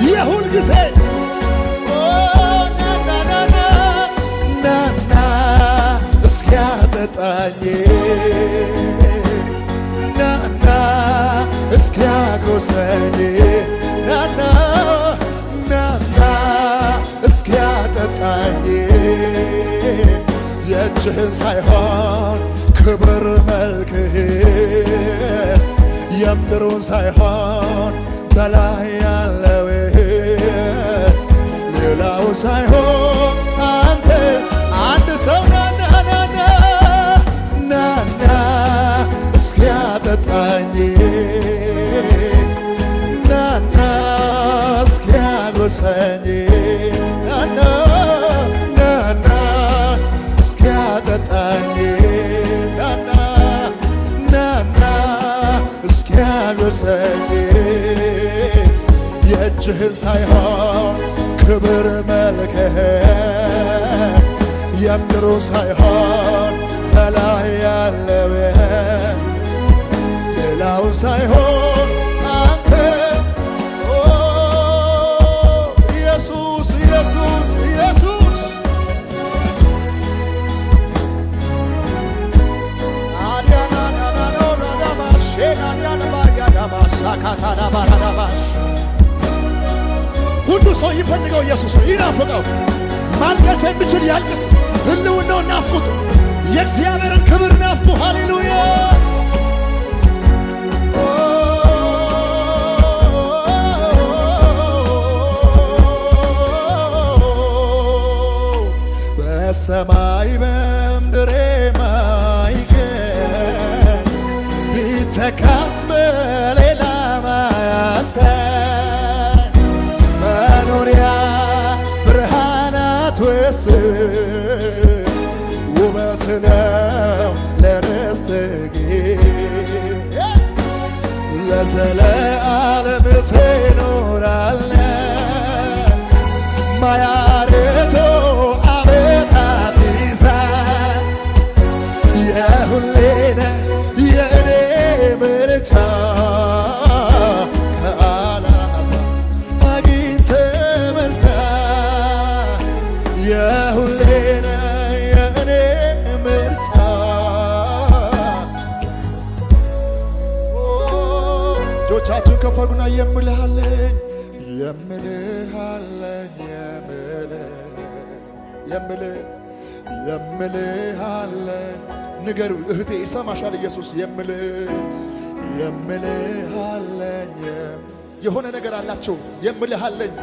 የሁል ጊዜ ናና እስኪያጠጣኝ ናና እስኪያጎሰኝ ናና እስኪያጠጣኝ የእጅህን ሳይሆን ክብር መልክህ የምድሩን ሳይሆን በላይ ያለው ሌላው ሳይሆን አንተ አንድ ሰው ናና እስኪያጠጣኝ ናና እስኪያጎሰኝ ናና እስኪያጠጣኝ ናና እስኪያጎሰኝ የእጅህን ሳይሆን ክብር መልክህ የምድሩ ሳይሆን በላይ ያለው ሌላው ሳይሆን አንተ ኢየሱስ ኢየሱስ ኢየሱስ ሁሉ ሰው ይፈልገው ኢየሱስ ይናፍቀው ማልቀስ የሚችል ያልቅስ ህልውናው ናፍቁት የእግዚአብሔርን ክብር ናፍቁ ሃሌሉያ በሰማይ በምድር የማይገኝ ቢተካስ በሌላ የሚያሰኝ መኖሪያ ብርሃናት ውስጥ ውበት ነው ለርስት ለዘለዓለም ትኖራለህ ማያርቶ ዓመታት ይዘህ የሁሌነ የእኔ ምርጫ ከዓላማ አግኝተህ መልታ የሁሌነ የእኔ ምርጫ እጆቻችሁን ከፍ አድርጉና የምልሃለኝ የምልሃለኝ ንገሩ እህቴ ይሰማሻል ኢየሱስ የምልሃለኝ የሆነ ነገር አላቸው የምልሃለኝ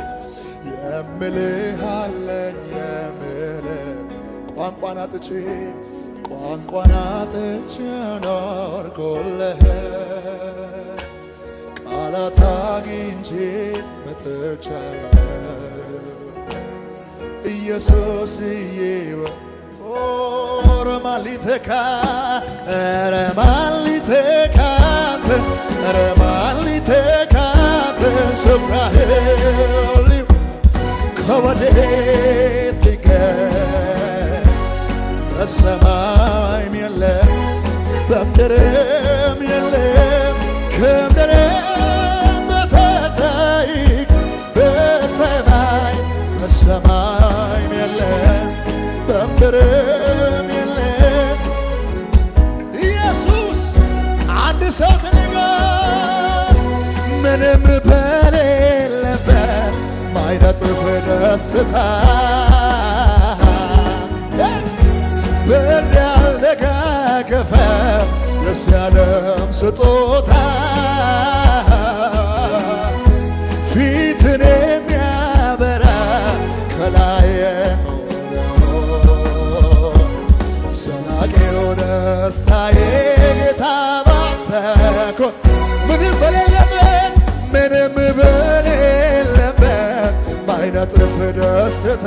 ቋንቋን አጥቼ ኖርኩልህ ቃላት አግኝቼ መጥቻለሁ ኢየሱስዬ ረማሊተካ ስፍራህን ከወዴት ሊገኝ በሰማይም የለም በምድርም የለም ከምድርም በታች በሰማይም የለም በምድርም የለም ኢየሱስ አንድ ሰው ከኔ ጋር ምንም በሌለበት ማይነጥፍ ደስታ ብር ያልደጋገፈው የዚህ ዓለም ስጦታ ፊትን የሚያበራ ከላይ ዘላቂው ደስታዬ ጌታ ባንተ እኮ ምንም በሌለበት ማይነጥፍ ደስታ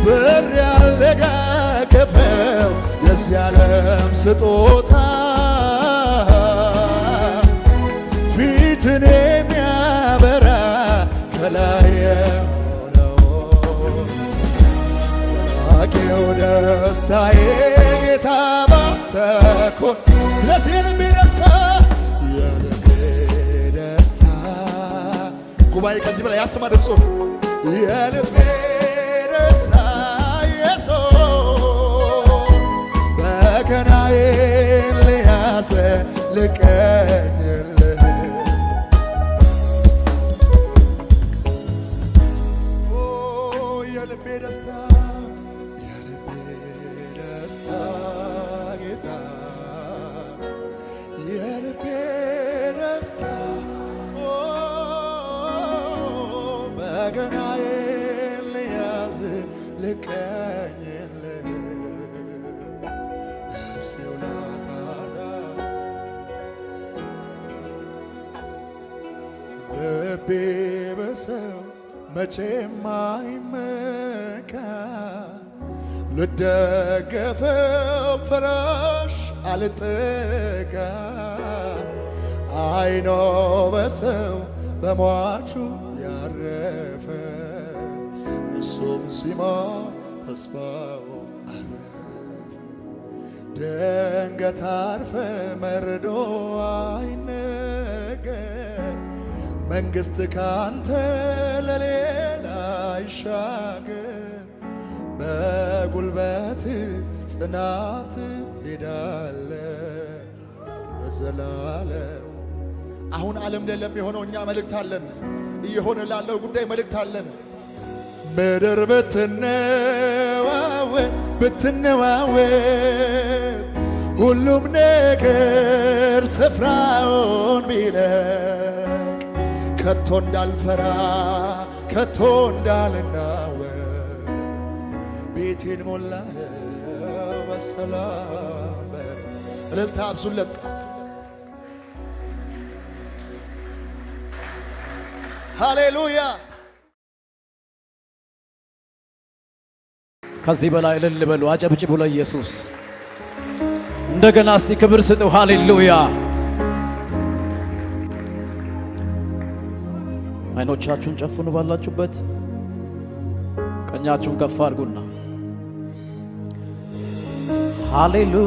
ብር ያልደጋገፈው የዚህ ዓለም ስጦታ ፊትን የሚያበራ ከላይ የሆነው ዘላቂው ደስታዬ ጌታ ባንተ እኮ ስለዚህ የልቤ ደስታ ጉባኤ ከዚህ በላይ ያሰማ ድምፁ የልቤ ደስታ ኢየሱስ በገናዬን ልያዝ ልቀኝልህ የልቤ ደስታ ጌታ የልቤ ደስታ በገናዬን ልያዝ ልቀኝልህ ነፍሴው ላታራ ልቤ በሰው መቼም አይመካ ልደገፈው ፍራሽ አልጠጋ አይኖ በሰው በሟቹ ያረፈ እሱም ሲሞት ተስፋው አረፈ ድንገት አርፈ መርዶ አይነገር መንግሥት ካንተ ለሌላ አይሻገር በጉልበት ጽናት ሄዳለ ለዘላለም አሁን ዓለም ላይ ለሚሆነው እኛ መልእክት አለን እየሆነ ላለው ጉዳይ መልእክት አለን ምድር ብትነዋወጥ ሁሉም ነገር ስፍራውን ቢለቅ ከቶ እንዳልፈራ ከቶ እንዳልናወጥ ቤቴን ሞላኸው በሰላም እልልታ አብዙለት ሃሌሉያ። ከዚህ በላይ እልል በሉ፣ አጨብጭቡ ለኢየሱስ። እንደገና እስቲ ክብር ስጡ። ሃሌሉያ። አይኖቻችሁን ጨፍኑ ባላችሁበት፣ ቀኛችሁን ከፍ አድርጉና ሃሌሉያ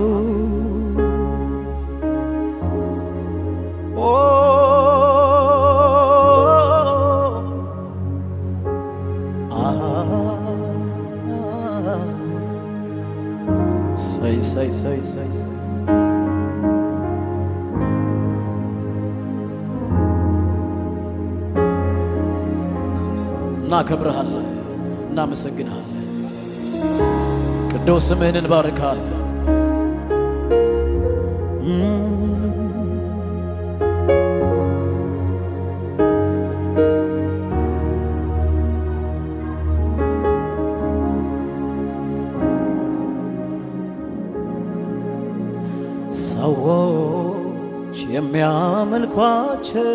say. እናከብርሃለን፣ እናመሰግንሃለን፣ ቅዱስ ስምህን እንባርካለን። ሰዎች የሚያመልኳቸው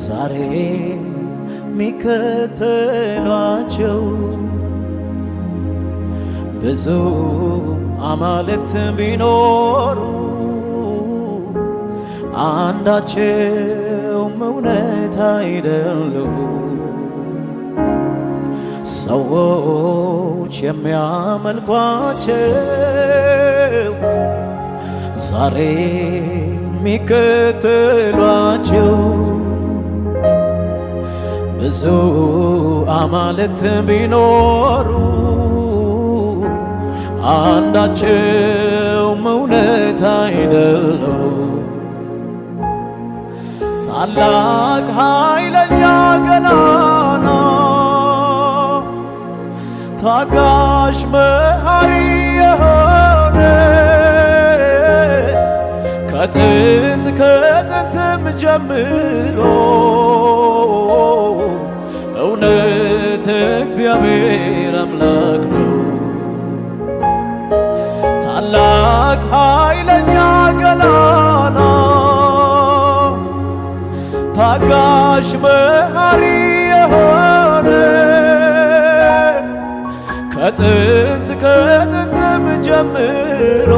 ዛሬ ሚከተሏቸው ብዙ አማልክት ቢኖሩ አንዳቸውም እውነት አይደሉም። ሰዎች የሚያመልኳቸው ዛሬ ሚከተሏቸው ብዙ አማልክት ቢኖሩ አንዳቸውም እውነት አይደሉም። ታላቅ ኃይለኛ ገናና ታጋሽ መሐሪ የሆነ ከጥንትም ጀምሮ እውነት እግዚአብሔር አምላክ ነው። ታላቅ ኃይለኛ ገናና ታጋሽ መሐሪ የሆነ ከጥንትም ጀምሮ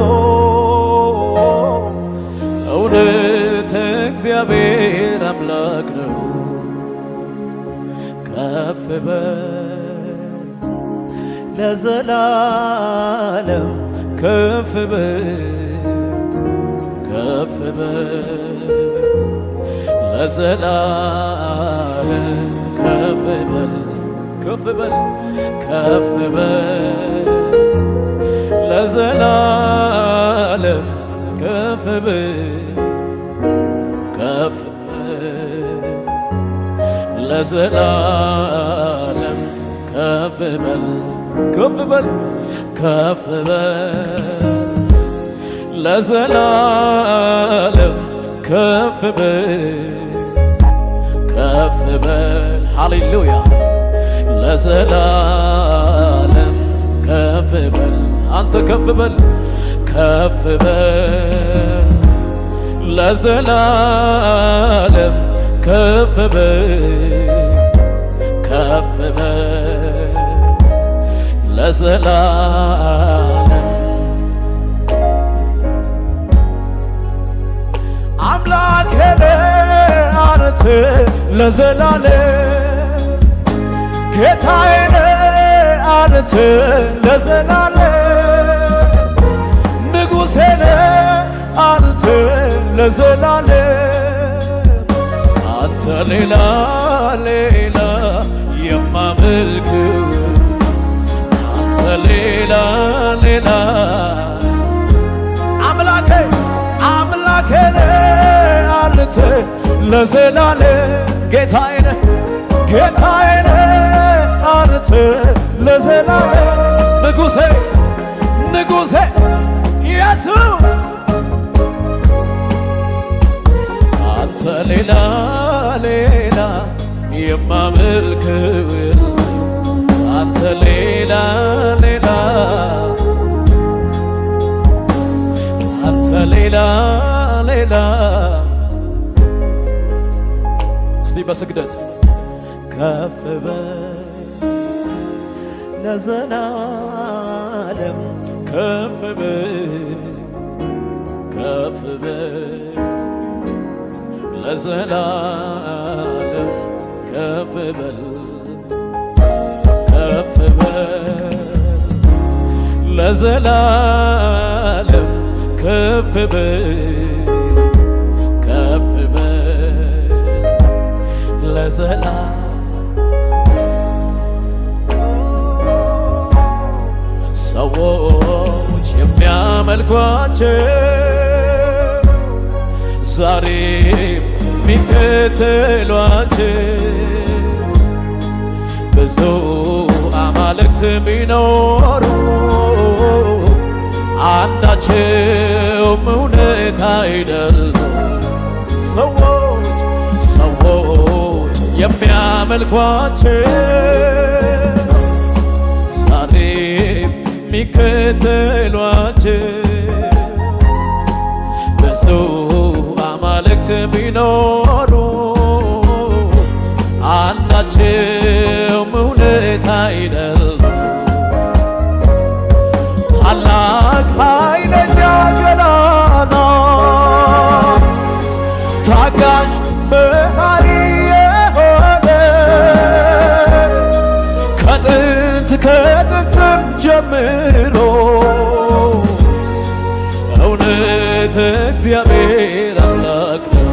እውነት እግዚአብሔር አምላክ ነው። ከፍ በል ለዘላለም ከፍ በል ከፍ በል ለዘላለም ከፍ በል ከፍ በል ከፍ በል ለዘላለም ከፍ በል ከፍ በል ለዘላለም ከፍ በል ከፍ በል ከፍ በል ለዘላለም ከፍ በል ከፍ በል ሃሌሉያ ለዘላለም ከፍ በል አንተ ከፍ በል ከፍ በል ለዘላለም ከፍ በል ከፍ በል ለዘላለም አምላኬ ነህ አንተ ለዘላለም ጌታዬ ነህ አንተ ለዘላለም ንጉሴ ነህ አንተ ለዘላለም አንተ ሌላ የማመልክ አንተ ሌላ አምላኬ ነህ አንተ ለዘላለም ጌታዬ ነህ አንተ ለዘላለም ንጉሴ ኢየሱስ አንተ ሌላ የማመልክ አንተ ሌላ አንተ ሌላ በስግደት ከፍ በል ለዘላለም ከፍ በል ከፍ በል ለዘላለም ከፍ በል ከፍ በል ለዘላለም ከፍ በል ከፍ በል ለዘላለም ሰዎች የሚያመልኳቸው ዛሬም የሚከተሏቸው ብዙ አማልክት ቢኖሩ አንዳቸውም እውነት አይደሉም። ሰዎች የሚያመልኳቸው ዛሬም የሚከተሏቸው ብዙ አማልክት ቢኖሩ አንዳቸውም እውነት አይደሉም። ታላቅ ኃይለኛ ገናና ታጋሽ መሐሪ የሆነ ከጥንትም ጀምሮ እውነት እግዚአብሔር አምላክ ነው።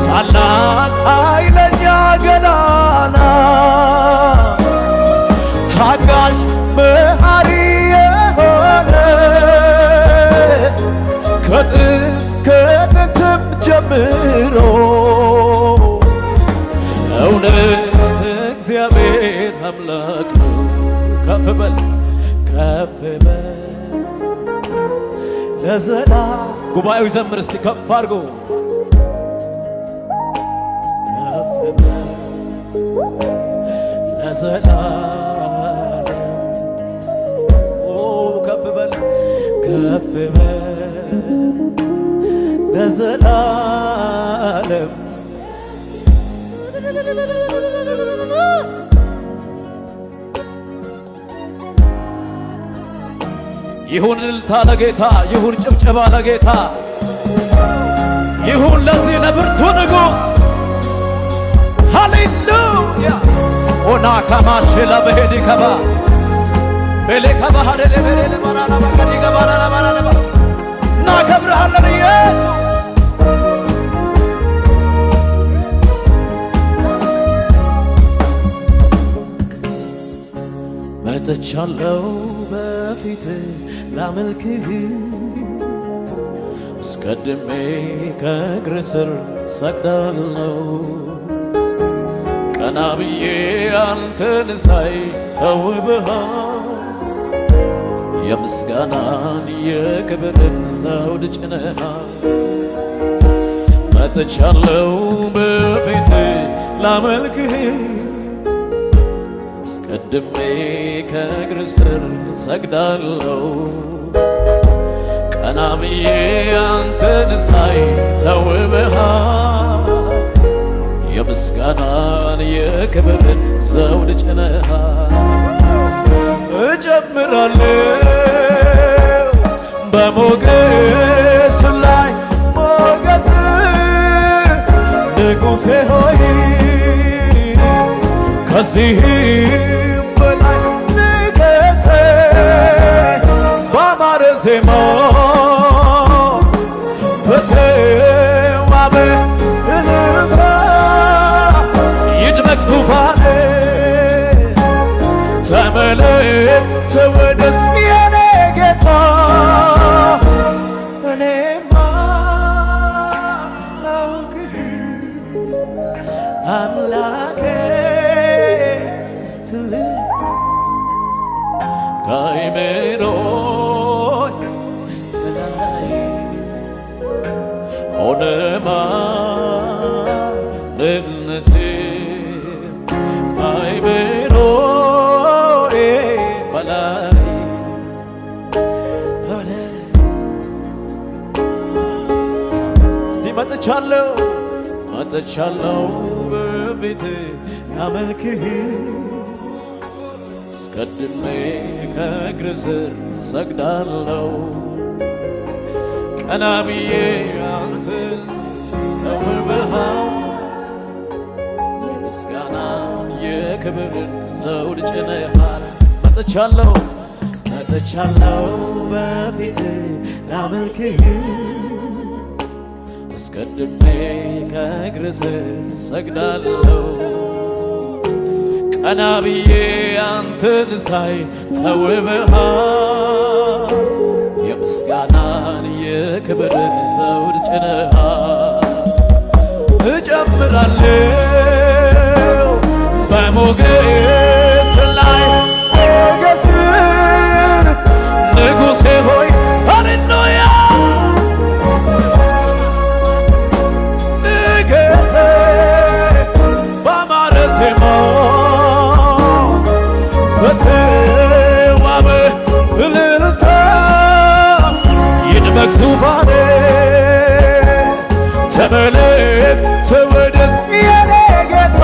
ታላቅ ኃይለኛ ገናና ታጋሽ መሐሪ የሆነ ከጥንትም ጀምሮ እውነት እግዚአብሔር አምላክ ነው። ከፍ በል ከፍ በል ለዘላ ጉባኤው ይዘምር እስቲ ከፍ አድርጎ ከፍ በል ለዘላለም ከፍ በል ከፍ በል ለዘላለም ይሁን እልልታ ለጌታ፣ ይሁን ጭብጨባ ለጌታ፣ ይሁን ለዚህ ለብርቱ ንጉሥ። ሃሌሉያ ኦና ካማሽ ለበሄድ ከባ ቤሌ ከባህር ለበሬ ለማራና ማከዲ ገባራ ለማራና እናከብርሃለን ኢየሱስ። መጥቻለሁ በፊት ላመልክህ አስቀድሜ ከእግር ስር ሰግዳለሁ። ቀና ብዬ አንተን ሳይ ተውበሃል፣ የምስጋናን የክብርን ዘውድ ጭነሃል። መጥቻለሁ በፊት ላመልክህ አስቀድሜ ከእግር ስር ሰግዳለሁ። ቀና ብዬ አንተን ሳይ ተውበሃል፣ የምስጋናን የክብርን ዘውድ ጭነሃል። እጨምራለሁ በሞገስ ላይ ሞገስ ንጉሴ ሆይ ከዚህም በላይ ንገስ ባማረ ዜማ በተዋበ እልልታ ይድመቅ ዙፋኔ ተመለስ ተወደስ የኔ ጌታ። እኔማ ላውቅህ አምላኬ ትልቅ ከአእምሮዬ በላይ ሆነ ማንነቴ ከአእምሮዬ በላይ መጥቻለሁ በፊት ላመልክህ አስቀድሜ ከእግር ስር ሰግዳለሁ ቀና ብዬ አንተን ተውበሃል የምስጋና የክብርን ዘውድ ጭነሃል መጥቻለሁ በፊት ላመልክህ አስቀድሜ ከእግር ስር ሰግዳለሁ ቀና ብዬ አንተን ሳይ ተውበሃል የምስጋናን የክብርን ዘውድ ጭነሃል እጨምራለሁ በሞገስ ላይ ሞገስን ንጉሴ ሆይ ሃሌሉያ ንገሴ ባማረ ዜማ በተዋበ እልልታ ይድመቅ ዙፋኔ ተመለክ ተወደስ የኔ ጌታ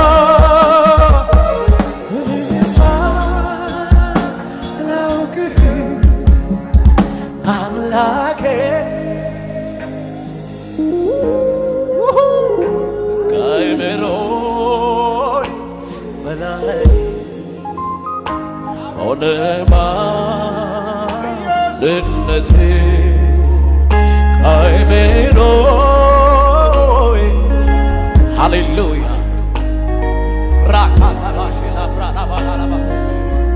ላውቅህ አምላኬ ከአእምሮዬ በላይ ሆነ ማንነቴ ከአእምሮዬ ሃሌሉያ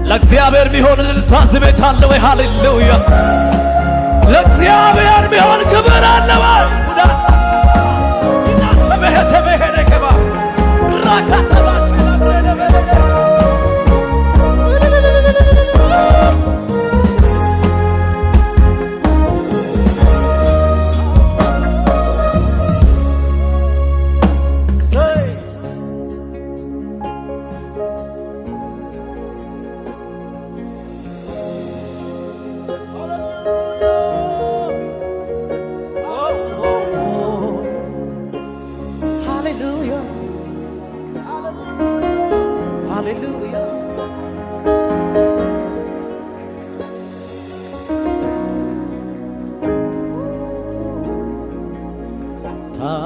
ለእግዚአብሔር ሚሆን እልልታ ስሜት አለ ወይ? ሃሌሉያ ለእግዚአብሔር ሚሆን ክብር አለ ወይ? ሙዳት ተበሄደ ከባ ራካታባሽ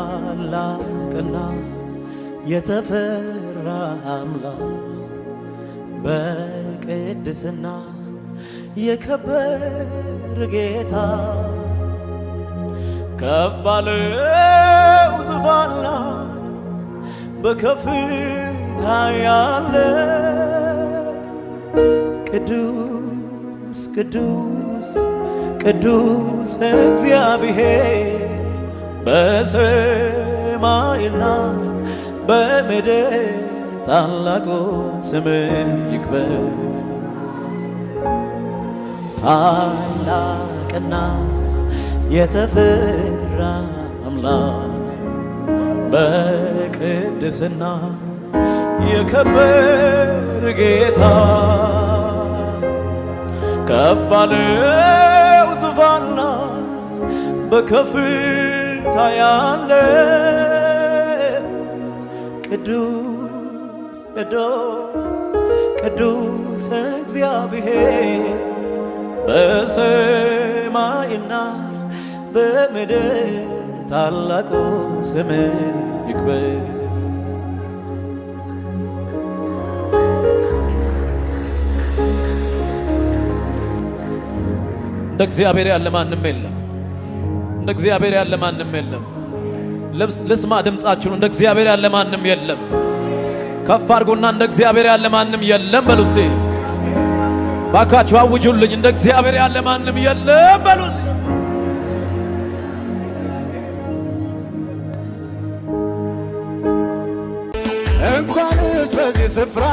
ታላቅና የተፈራ አምላክ በቅድስና የከበር ጌታ ከፍ ባለው ዙፋን ላይ በከፍታ ያለ ቅዱስ ቅዱስ ቅዱስ እግዚአብሔር በሰማይና በምድር ታላቁ ስምህ ይክበር። ታላቅና የተፈራ አምላክ በቅድስና የከበር ጌታ ከፍ ባለው ዙፋን ላይ በከፍታ ያለ ቅዱስ ቅዱስ ቅዱስ እግዚአብሔር በሰማይና በምድር ታላቁ ስምህ ይክበር። እንደ እግዚአብሔር ያለ ማንም የለም። እንደ እግዚአብሔር ያለ ማንም የለም። ልስማ ድምፃችሁን። እንደ እግዚአብሔር ያለ ማንም የለም። ከፍ አድርጉና እንደ እግዚአብሔር ያለ ማንም የለም በሉ እስቲ። ባካችሁ አውጁልኝ። እንደ እግዚአብሔር ያለ ማንም የለም በሉን። እንኳንስ በዚህ ስፍራ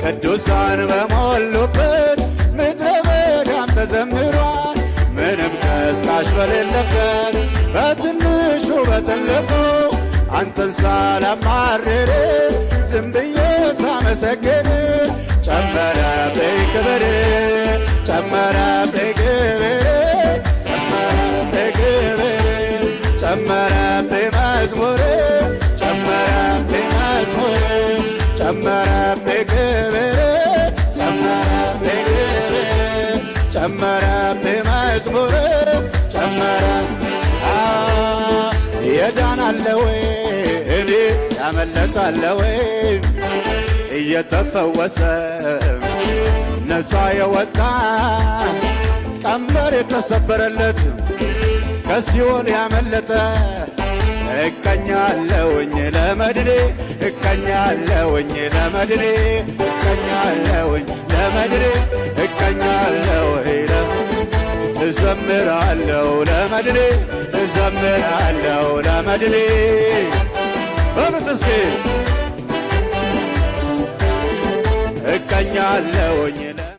ቅዱሳን በሞሉበት ምድረ በዳም ተዘምሯል። ምንም ቀስቃሽ በሌለበት በትንሹ በትልቁ አንተን ሳላማርር ዝም ብዬ ሳመሰግን ጨመረብኝ ክብር ጨመረብኝ ክብር ጨመረብኝ ክብር ጨመረብኝ መዝሙር ጨመረብኝ ክብር ጨመረብኝ ክብር ጨመረብኝ መዝሙር ጨመረ የዳናለ ወይ እኔ ያመለጣለ ወይ እየተፈወሰ ነፃ የወጣ ቀንበር የተሰበረለት ከሲኦል ያመለጠ እቀኛለሁኝ ለመድኔ እቀኛለሁኝ ለመድኔ እቀኛለሁኝ ለመድኔ እቀኛለሁኝ እዘምራለሁ ለመድኔ እዘምራለሁ ለመድኔ በሉት እስኪ እቀኛለሁኝ